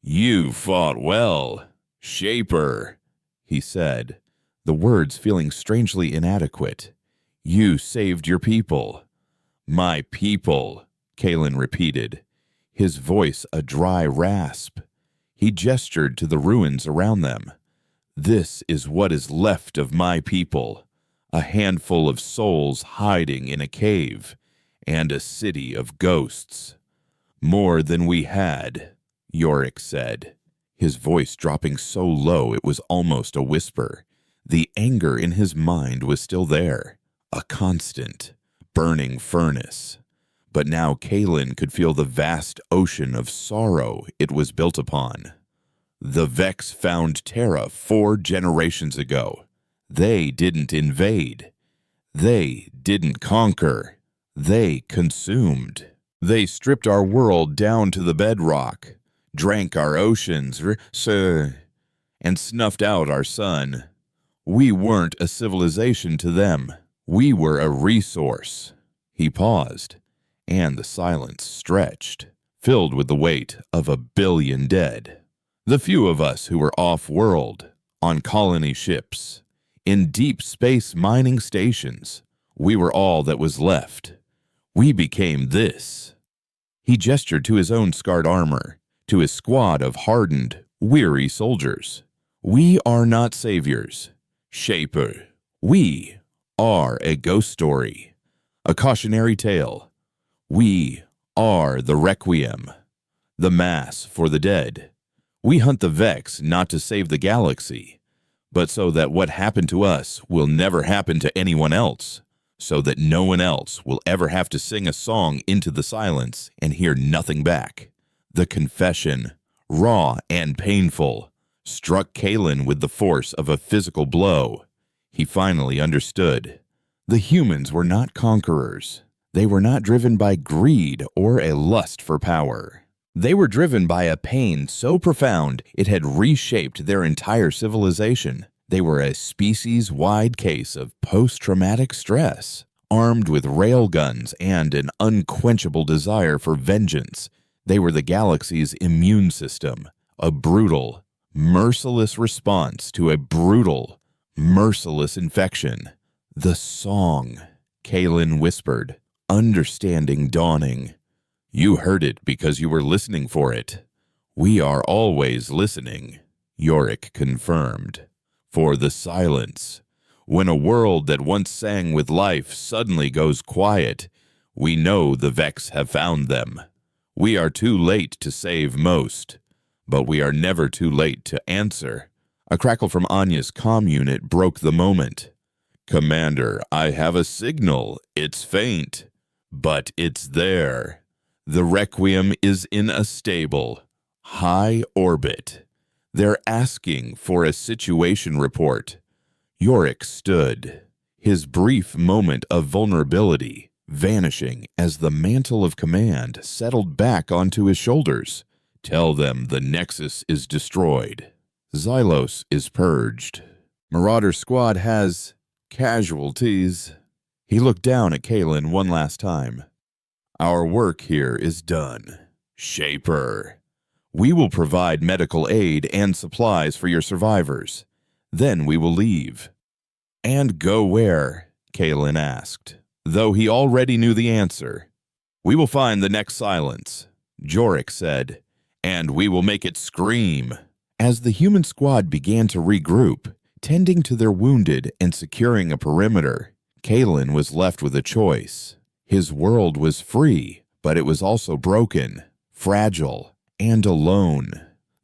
"You fought well, Shaper," he said, the words feeling strangely inadequate. You saved your people. My people, Kalen repeated, his voice a dry rasp. He gestured to the ruins around them. This is what is left of my people, a handful of souls hiding in a cave, and a city of ghosts. More than we had, Yorick said, his voice dropping so low it was almost a whisper. The anger in his mind was still there, a constant, burning furnace. But now Kalen could feel the vast ocean of sorrow it was built upon. The Vex found Terra 4 generations ago. They didn't invade. They didn't conquer. They consumed. They stripped our world down to the bedrock, drank our oceans, and snuffed out our sun. We weren't a civilization to them. We were a resource. He paused, and the silence stretched, filled with the weight of 1 billion dead. The few of us who were off-world, on colony ships, in deep space mining stations, we were all that was left. We became this. He gestured to his own scarred armor, to his squad of hardened, weary soldiers. We are not saviors. Shaper. We are a ghost story, a cautionary tale. We are the Requiem, the Mass for the dead. We hunt the Vex not to save the galaxy, but so that what happened to us will never happen to anyone else, so that no one else will ever have to sing a song into the silence and hear nothing back. The confession, raw and painful, struck Kalen with the force of a physical blow. He finally understood. The humans were not conquerors. They were not driven by greed or a lust for power. They were driven by a pain so profound it had reshaped their entire civilization. They were a species-wide case of post-traumatic stress, armed with railguns and an unquenchable desire for vengeance. They were the galaxy's immune system, a brutal, merciless response to a brutal, merciless infection. The song, Kalen whispered, understanding dawning. You heard it because you were listening for it. We are always listening, Yorick confirmed. For the silence. When a world that once sang with life suddenly goes quiet, we know the Vex have found them. We are too late to save most, but we are never too late to answer. A crackle from Anya's comm unit broke the moment. Commander, I have a signal. It's faint, but it's there. The Requiem is in a stable, high orbit. They're asking for a situation report. Yorick stood, his brief moment of vulnerability vanishing as the mantle of command settled back onto his shoulders. Tell them the Nexus is destroyed. Xylos is purged. Marauder Squad has casualties. He looked down at Kalen one last time. Our work here is done. Shaper. We will provide medical aid and supplies for your survivors. Then we will leave. And go where? Kalen asked, though he already knew the answer. We will find the next silence, Yorick said, and we will make it scream. As the human squad began to regroup, tending to their wounded and securing a perimeter, Kalen was left with a choice. His world was free, but it was also broken, fragile, and alone.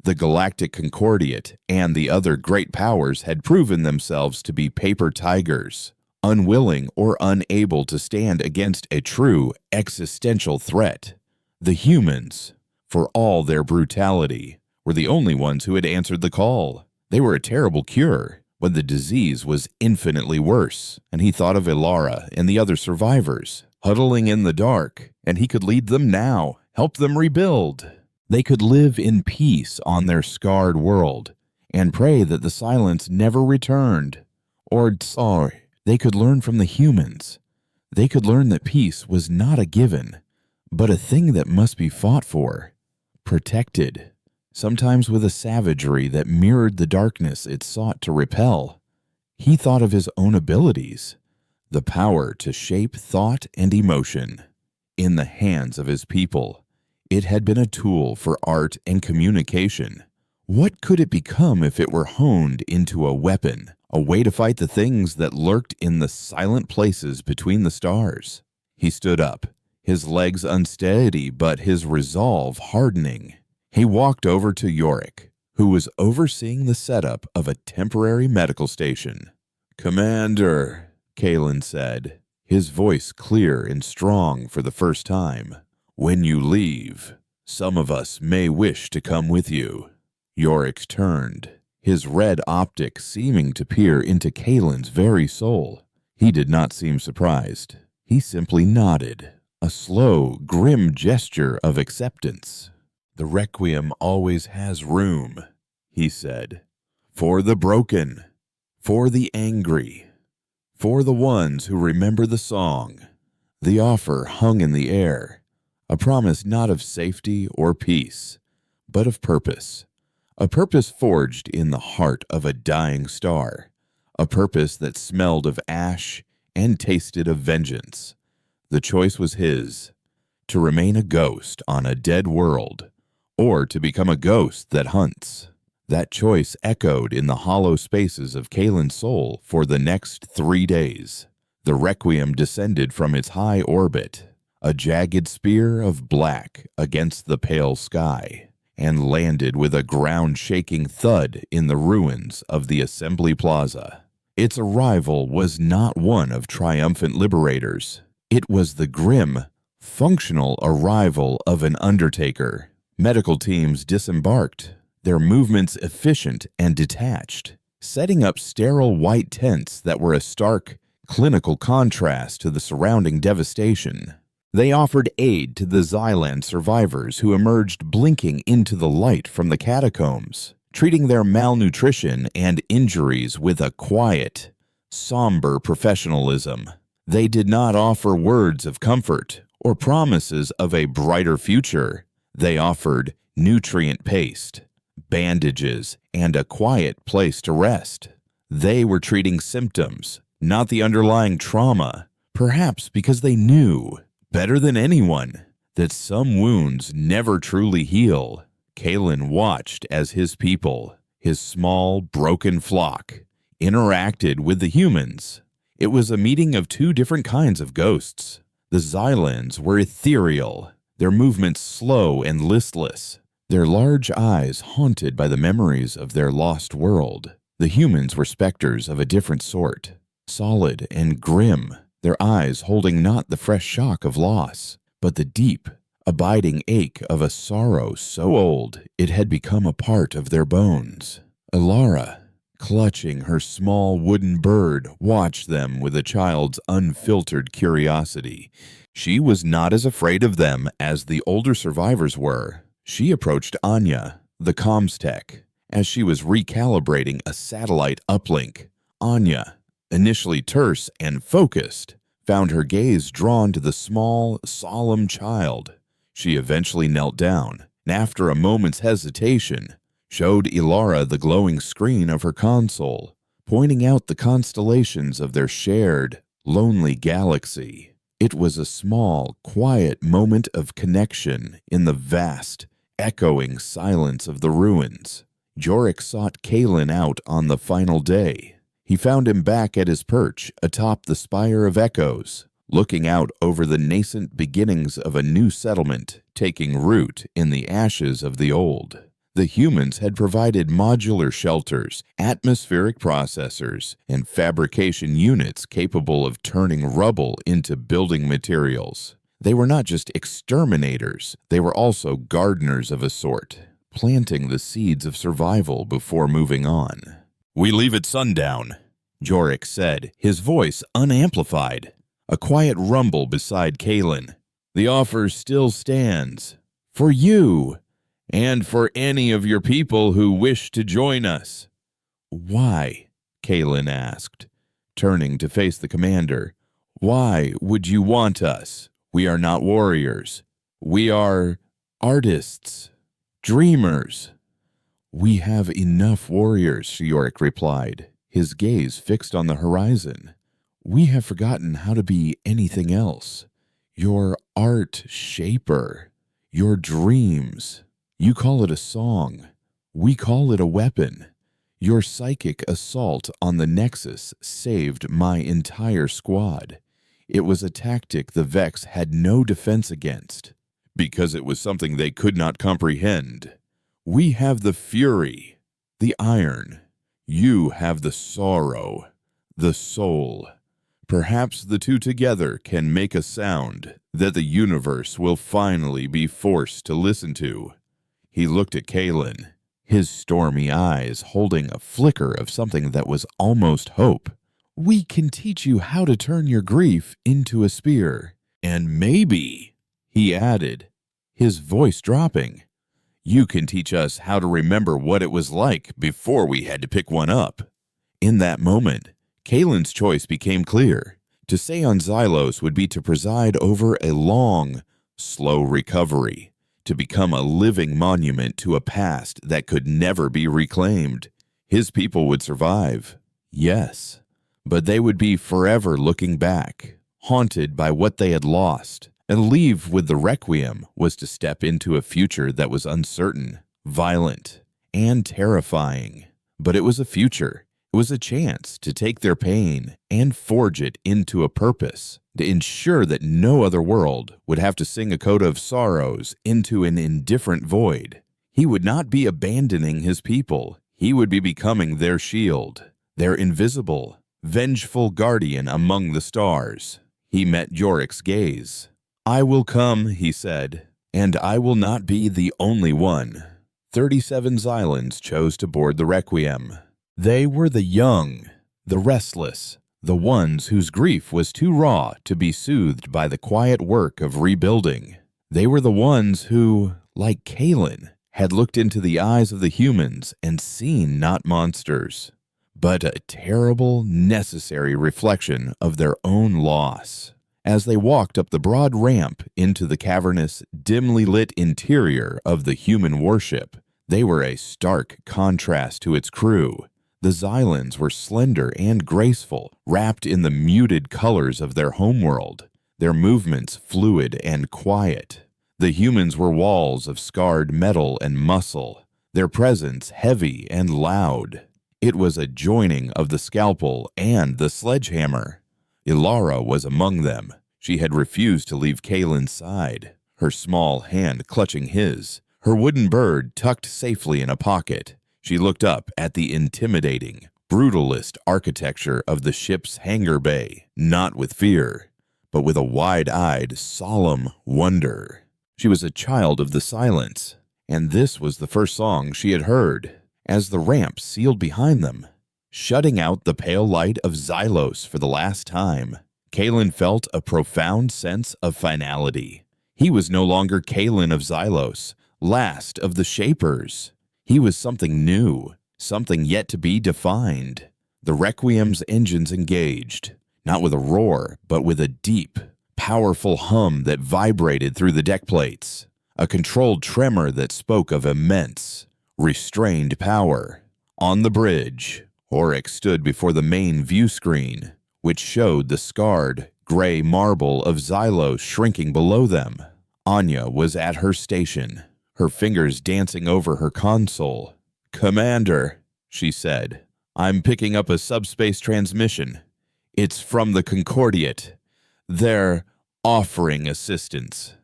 The Galactic Concordiate and the other great powers had proven themselves to be paper tigers, unwilling or unable to stand against a true existential threat. The humans, for all their brutality, were the only ones who had answered the call. They were a terrible cure, but the disease was infinitely worse, and he thought of Ilara and the other survivors, huddling in the dark, and he could lead them now, help them rebuild. They could live in peace on their scarred world, and pray that the silence never returned. Or sorry, they could learn from the humans. They could learn that peace was not a given, but a thing that must be fought for, protected, sometimes with a savagery that mirrored the darkness it sought to repel. He thought of his own abilities. the power to shape thought and emotion. In the hands of his people, it had been a tool for art and communication. What could it become if it were honed into a weapon, a way to fight the things that lurked in the silent places between the stars? He stood up, his legs unsteady but his resolve hardening. He walked over to Yorick, who was overseeing the setup of a temporary medical station. "Commander," Kalen said, his voice clear and strong for the first time, "when you leave, some of us may wish to come with you." Yorick turned, his red optic seeming to peer into Kalen's very soul. He did not seem surprised. He simply nodded, a slow, grim gesture of acceptance. "The Requiem always has room," he said, "for the broken, for the angry, for the ones who remember the song." The offer hung in the air, a promise not of safety or peace, but of purpose. A purpose forged in the heart of a dying star, a purpose that smelled of ash and tasted of vengeance. The choice was his, to remain a ghost on a dead world, or to become a ghost that hunts. That choice echoed in the hollow spaces of Kalen's soul for the next 3 days. The Requiem descended from its high orbit, a jagged spear of black against the pale sky, and landed with a ground-shaking thud in the ruins of the Assembly Plaza. Its arrival was not one of triumphant liberators. It was the grim, functional arrival of an undertaker. Medical teams disembarked, their movements efficient and detached, setting up sterile white tents that were a stark, clinical contrast to the surrounding devastation. They offered aid to the Xylan survivors who emerged blinking into the light from the catacombs, treating their malnutrition and injuries with a quiet, somber professionalism. They did not offer words of comfort or promises of a brighter future. They offered nutrient paste, bandages, and a quiet place to rest. They were treating symptoms, not the underlying trauma, perhaps because they knew, better than anyone, that some wounds never truly heal. Kalen watched as his people, his small, broken flock, interacted with the humans. It was a meeting of two different kinds of ghosts. The Xylans were ethereal, their movements slow and listless, their large eyes haunted by the memories of their lost world. The humans were specters of a different sort, solid and grim, their eyes holding not the fresh shock of loss, but the deep, abiding ache of a sorrow so old it had become a part of their bones. Ilara, clutching her small wooden bird, watched them with a child's unfiltered curiosity. She was not as afraid of them as the older survivors were. She approached Anya, the comms tech, as she was recalibrating a satellite uplink. Anya, initially terse and focused, found her gaze drawn to the small, solemn child. She eventually knelt down, and after a moment's hesitation, showed Ilara the glowing screen of her console, pointing out the constellations of their shared, lonely galaxy. It was a small, quiet moment of connection in the vast, echoing silence of the ruins. Yorick sought Kalen out on the final day. He found him back at his perch atop the Spire of Echoes, looking out over the nascent beginnings of a new settlement taking root in the ashes of the old. The humans had provided modular shelters, atmospheric processors, and fabrication units capable of turning rubble into building materials. They were not just exterminators, they were also gardeners of a sort, planting the seeds of survival before moving on. "We leave at sundown," Yorick said, his voice unamplified. A quiet rumble beside Kalen. "The offer still stands. For you, and for any of your people who wish to join us." "Why?" Kalen asked, turning to face the commander. "Why would you want us? We are not warriors. We are artists, dreamers." "We have enough warriors," Yorick replied, his gaze fixed on the horizon. We have forgotten how to be anything else. Your art shaper, your dreams. You call it a song. We call it a weapon. Your psychic assault on the Nexus saved my entire squad. It was a tactic the Vex had no defense against, because it was something they could not comprehend. We have the fury, the iron. You have the sorrow, the soul. Perhaps the two together can make a sound that the universe will finally be forced to listen to. He looked at Kalen, his stormy eyes holding a flicker of something that was almost hope. We can teach you how to turn your grief into a spear. And maybe, he added, his voice dropping, you can teach us how to remember what it was like before we had to pick one up. In that moment, Kalen's choice became clear. To stay on Xylos would be to preside over a long, slow recovery, to become a living monument to a past that could never be reclaimed. His people would survive, yes, but they would be forever looking back, haunted by what they had lost, and leave with the Requiem was to step into a future that was uncertain, violent, and terrifying. But it was a future. It was a chance to take their pain and forge it into a purpose, to ensure that no other world would have to sing a coda of sorrows into an indifferent void. He would not be abandoning his people. He would be becoming their shield, their invisible, vengeful guardian among the stars. He met Yorik's gaze. I will come, he said, and I will not be the only one. 37 Xylans chose to board the Requiem. They were the young, the restless, the ones whose grief was too raw to be soothed by the quiet work of rebuilding. They were the ones who, like Kalen, had looked into the eyes of the humans and seen not monsters, but a terrible, necessary reflection of their own loss. As they walked up the broad ramp into the cavernous, dimly lit interior of the human warship, they were a stark contrast to its crew. The Xylans were slender and graceful, wrapped in the muted colors of their homeworld, their movements fluid and quiet. The humans were walls of scarred metal and muscle, their presence heavy and loud. It was a joining of the scalpel and the sledgehammer. Ilara was among them. She had refused to leave Kalen's side, her small hand clutching his, her wooden bird tucked safely in a pocket. She looked up at the intimidating, brutalist architecture of the ship's hangar bay, not with fear, but with a wide-eyed, solemn wonder. She was a child of the silence, and this was the first song she had heard, as the ramp sealed behind them, shutting out the pale light of Xylos for the last time. Kalen felt a profound sense of finality. He was no longer Kalen of Xylos, last of the Shapers. He was something new, something yet to be defined. The Requiem's engines engaged, not with a roar, but with a deep, powerful hum that vibrated through the deck plates, a controlled tremor that spoke of immense, restrained power. On the bridge, Orcs stood before the main view screen, which showed the scarred, gray marble of Xylos shrinking below them. Anya was at her station, her fingers dancing over her console. "Commander," she said, "I'm picking up a subspace transmission. It's from the Concordiate. They're offering assistance.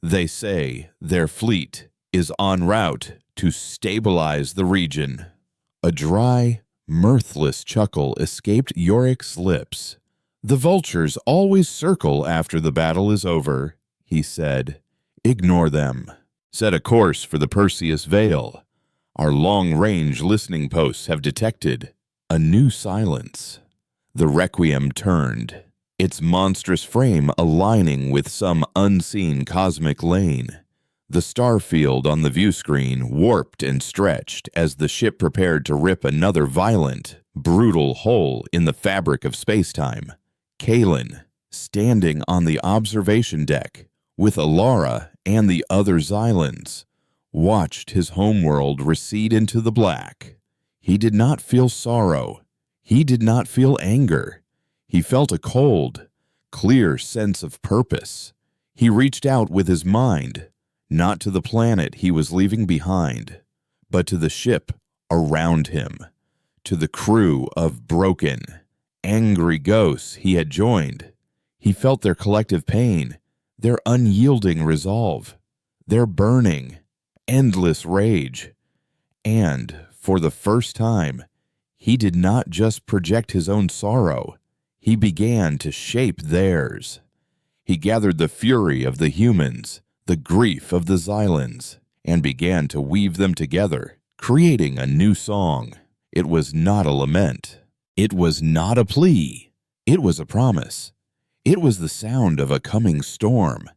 They say their fleet is en route to stabilize the region." A dry, mirthless chuckle escaped Yorik's lips. "The vultures always circle after the battle is over," he said. "Ignore them. Set a course for the Perseus Vale. Our long-range listening posts have detected a new silence." The Requiem turned, its monstrous frame aligning with some unseen cosmic lane. The star field on the view screen warped and stretched as the ship prepared to rip another violent, brutal hole in the fabric of space-time. Kalen, standing on the observation deck, with Ilara and the other Xylans, watched his homeworld recede into the black. He did not feel sorrow. He did not feel anger. He felt a cold, clear sense of purpose. He reached out with his mind, not to the planet he was leaving behind, but to the ship around him, to the crew of broken, angry ghosts he had joined. He felt their collective pain, their unyielding resolve, their burning, endless rage. And, for the first time, he did not just project his own sorrow, he began to shape theirs. He gathered the fury of the humans, the grief of the Xylans, and began to weave them together, creating a new song. It was not a lament. It was not a plea. It was a promise. It was the sound of a coming storm.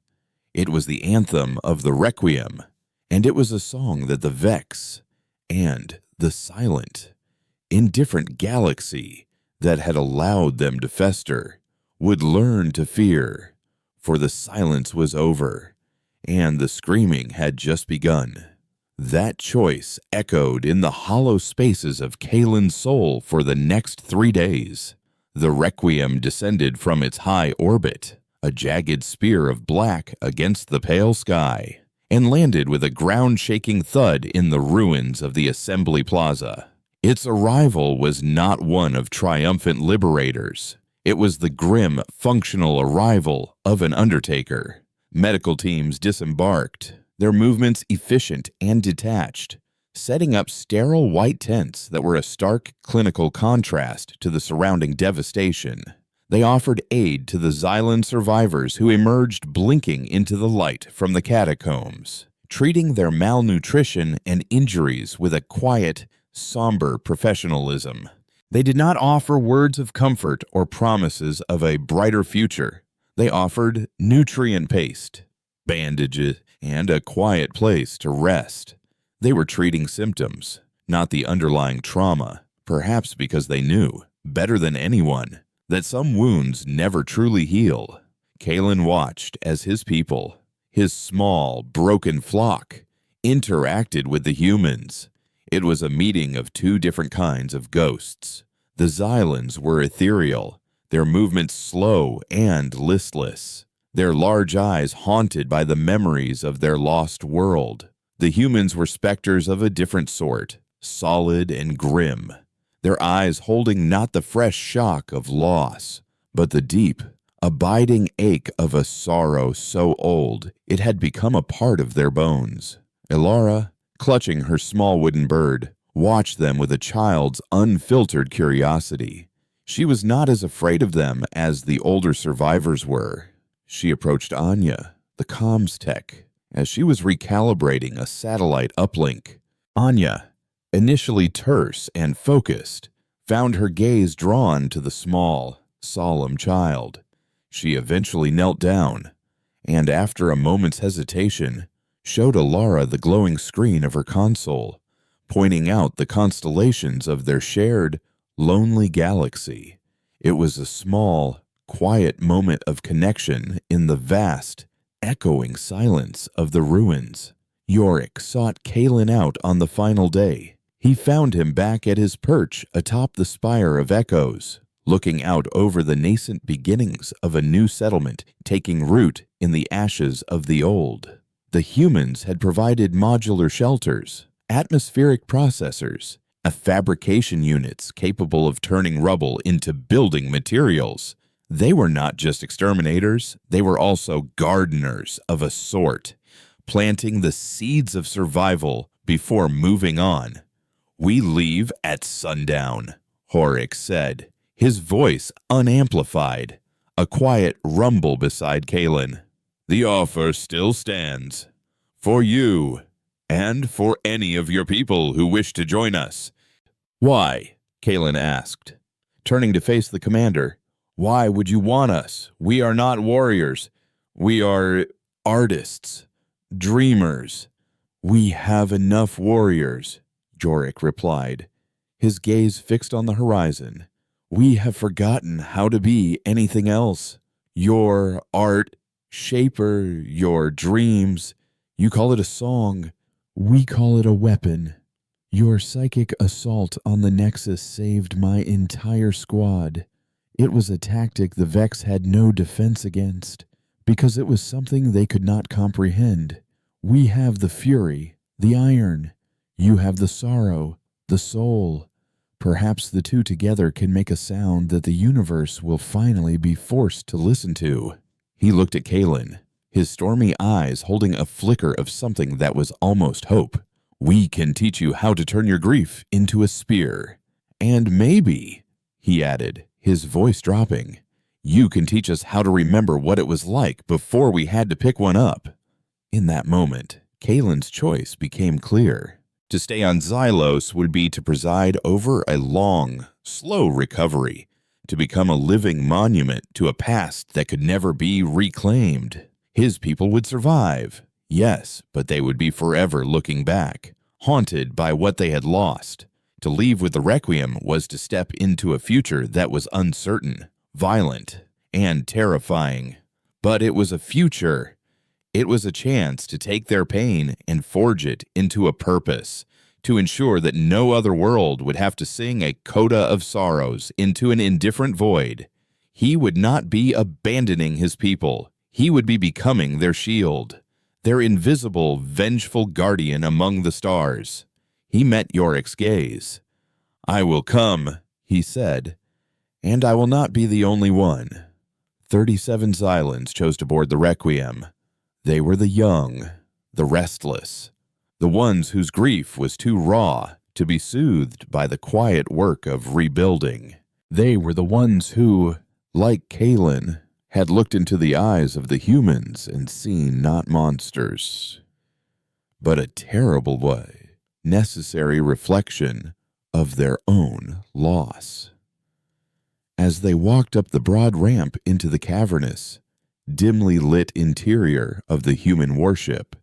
It was the anthem of the Requiem, and it was a song that the Vex and the Silent, indifferent galaxy that had allowed them to fester, would learn to fear, for the silence was over, and the screaming had just begun. That choice echoed in the hollow spaces of Kalen's soul for the next 3 days. The Requiem descended from its high orbit, a jagged spear of black against the pale sky, and landed with a ground-shaking thud in the ruins of the Assembly Plaza. Its arrival was not one of triumphant liberators. It was the grim, functional arrival of an undertaker. Medical teams disembarked, their movements efficient and detached, setting up sterile white tents that were a stark clinical contrast to the surrounding devastation. They offered aid to the Xylan survivors who emerged blinking into the light from the catacombs, treating their malnutrition and injuries with a quiet, somber professionalism. They did not offer words of comfort or promises of a brighter future. They offered nutrient paste, bandages, and a quiet place to rest. They were treating symptoms, not the underlying trauma, perhaps because they knew, better than anyone, that some wounds never truly heal. Kalen watched as his people, his small, broken flock, interacted with the humans. It was a meeting of two different kinds of ghosts. The Xylans were ethereal, their movements slow and listless, their large eyes haunted by the memories of their lost world. The humans were specters of a different sort, solid and grim, their eyes holding not the fresh shock of loss, but the deep, abiding ache of a sorrow so old it had become a part of their bones. Elara, clutching her small wooden bird, watched them with a child's unfiltered curiosity. She was not as afraid of them as the older survivors were. She approached Anya, the comms tech, as she was recalibrating a satellite uplink. Anya, initially terse and focused, found her gaze drawn to the small, solemn child. She eventually knelt down, and after a moment's hesitation, showed Elara the glowing screen of her console, pointing out the constellations of their shared, lonely galaxy. It was a small, quiet moment of connection in the vast, echoing silence of the ruins. Yorick sought Kalen out on the final day. He found him back at his perch atop the spire of echoes, looking out over the nascent beginnings of a new settlement taking root in the ashes of the old. The humans had provided modular shelters, atmospheric processors, fabrication units capable of turning rubble into building materials. They were not just exterminators, they were also gardeners of a sort, planting the seeds of survival before moving on. "We leave at sundown," Horrocks said, his voice unamplified, a quiet rumble beside Kalen. "The offer still stands. For you, and for any of your people who wish to join us." "Why?" Kalen asked, turning to face the commander. "Why would you want us? We are not warriors. We are artists, dreamers." "We have enough warriors," Jorik replied, his gaze fixed on the horizon. "We have forgotten how to be anything else. Your art, shaper, your dreams, you call it a song. We call it a weapon. Your psychic assault on the Nexus saved my entire squad. It was a tactic the Vex had no defense against, because it was something they could not comprehend. We have the fury, the iron. You have the sorrow, the soul. Perhaps the two together can make a sound that the universe will finally be forced to listen to. He looked at Kalen, his stormy eyes holding a flicker of something that was almost hope. We can teach you how to turn your grief into a spear. And maybe, he added, his voice dropping, you can teach us how to remember what it was like before we had to pick one up. In that moment, Kalen's choice became clear. To stay on Xylos would be to preside over a long, slow recovery, to become a living monument to a past that could never be reclaimed. His people would survive, yes, but they would be forever looking back, haunted by what they had lost. To leave with the Requiem was to step into a future that was uncertain, violent, and terrifying. But it was a future. It was a chance to take their pain and forge it into a purpose, to ensure that no other world would have to sing a coda of sorrows into an indifferent void. He would not be abandoning his people. He would be becoming their shield, their invisible, vengeful guardian among the stars. He met Yorick's gaze. I will come, he said, and I will not be the only one. 37 Xylans chose to board the Requiem. They were the young, the restless, the ones whose grief was too raw to be soothed by the quiet work of rebuilding. They were the ones who, like Kalen, had looked into the eyes of the humans and seen not monsters, but a terrible way, necessary reflection of their own loss. As they walked up the broad ramp into the cavernous, dimly lit interior of the human warship,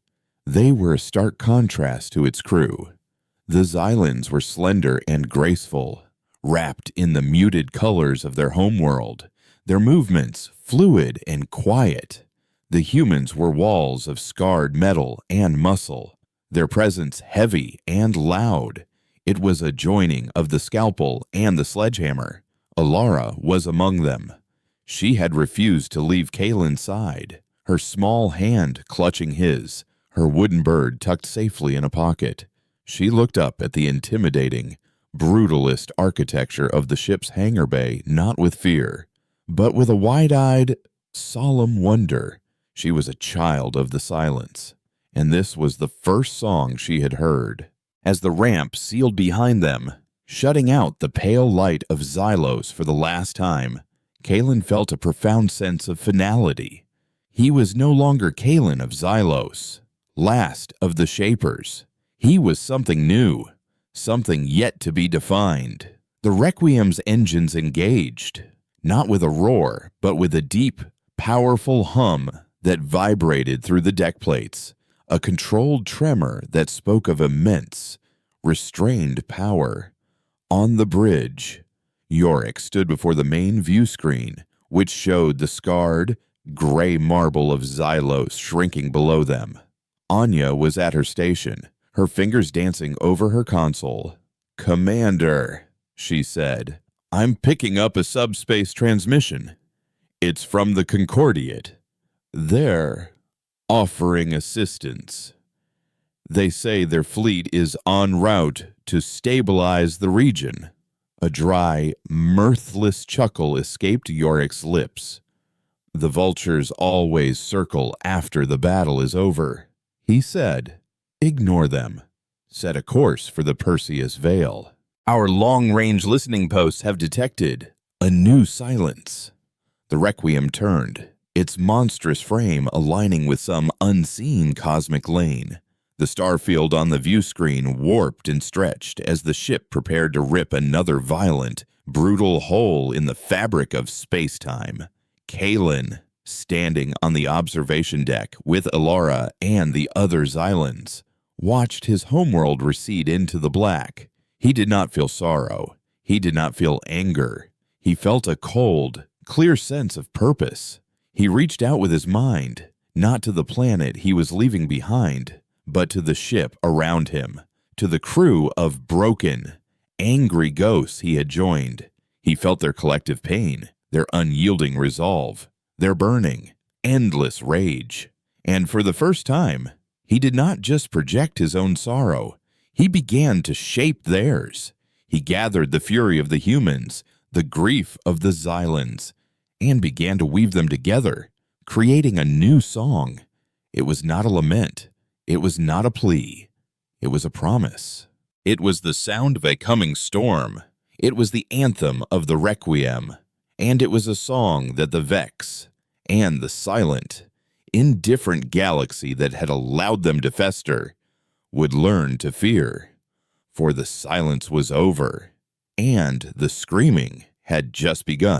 they were a stark contrast to its crew. The Xylans were slender and graceful, wrapped in the muted colors of their homeworld, their movements fluid and quiet. The humans were walls of scarred metal and muscle, their presence heavy and loud. It was a joining of the scalpel and the sledgehammer. Alara was among them. She had refused to leave Kalen's side, her small hand clutching his, her wooden bird tucked safely in a pocket. She looked up at the intimidating, brutalist architecture of the ship's hangar bay, not with fear, but with a wide-eyed, solemn wonder. She was a child of the silence, and this was the first song she had heard. As the ramp sealed behind them, shutting out the pale light of Xylos for the last time, Kalen felt a profound sense of finality. He was no longer Kalen of Xylos, last of the Shapers. He was something new, something yet to be defined. The Requiem's engines engaged, not with a roar, but with a deep, powerful hum that vibrated through the deck plates, a controlled tremor that spoke of immense, restrained power. On the bridge, Yorick stood before the main view screen, which showed the scarred, gray marble of Xylos shrinking below them. Anya was at her station, her fingers dancing over her console. "Commander," she said, "I'm picking up a subspace transmission. It's from the Concordiate. They're offering assistance. They say their fleet is en route to stabilize the region." A dry, mirthless chuckle escaped Yorick's lips. "The vultures always circle after the battle is over," he said. "Ignore them. Set a course for the Perseus Veil. Our long-range listening posts have detected a new silence." The Requiem turned, its monstrous frame aligning with some unseen cosmic lane. The starfield on the view screen warped and stretched as the ship prepared to rip another violent, brutal hole in the fabric of space-time. Kalen, standing on the observation deck with Alara and the other Xylans, watched his homeworld recede into the black. He did not feel sorrow. He did not feel anger. He felt a cold, clear sense of purpose. He reached out with his mind, not to the planet he was leaving behind, but to the ship around him, to the crew of broken, angry ghosts he had joined. He felt their collective pain, their unyielding resolve, their burning, endless rage. And for the first time, he did not just project his own sorrow, he began to shape theirs. He gathered the fury of the humans, the grief of the Xylans, and began to weave them together, creating a new song. It was not a lament. It was not a plea. It was a promise. It was the sound of a coming storm. It was the anthem of the Requiem. And it was a song that the Vex and the silent, indifferent galaxy that had allowed them to fester would learn to fear. For the silence was over, and the screaming had just begun.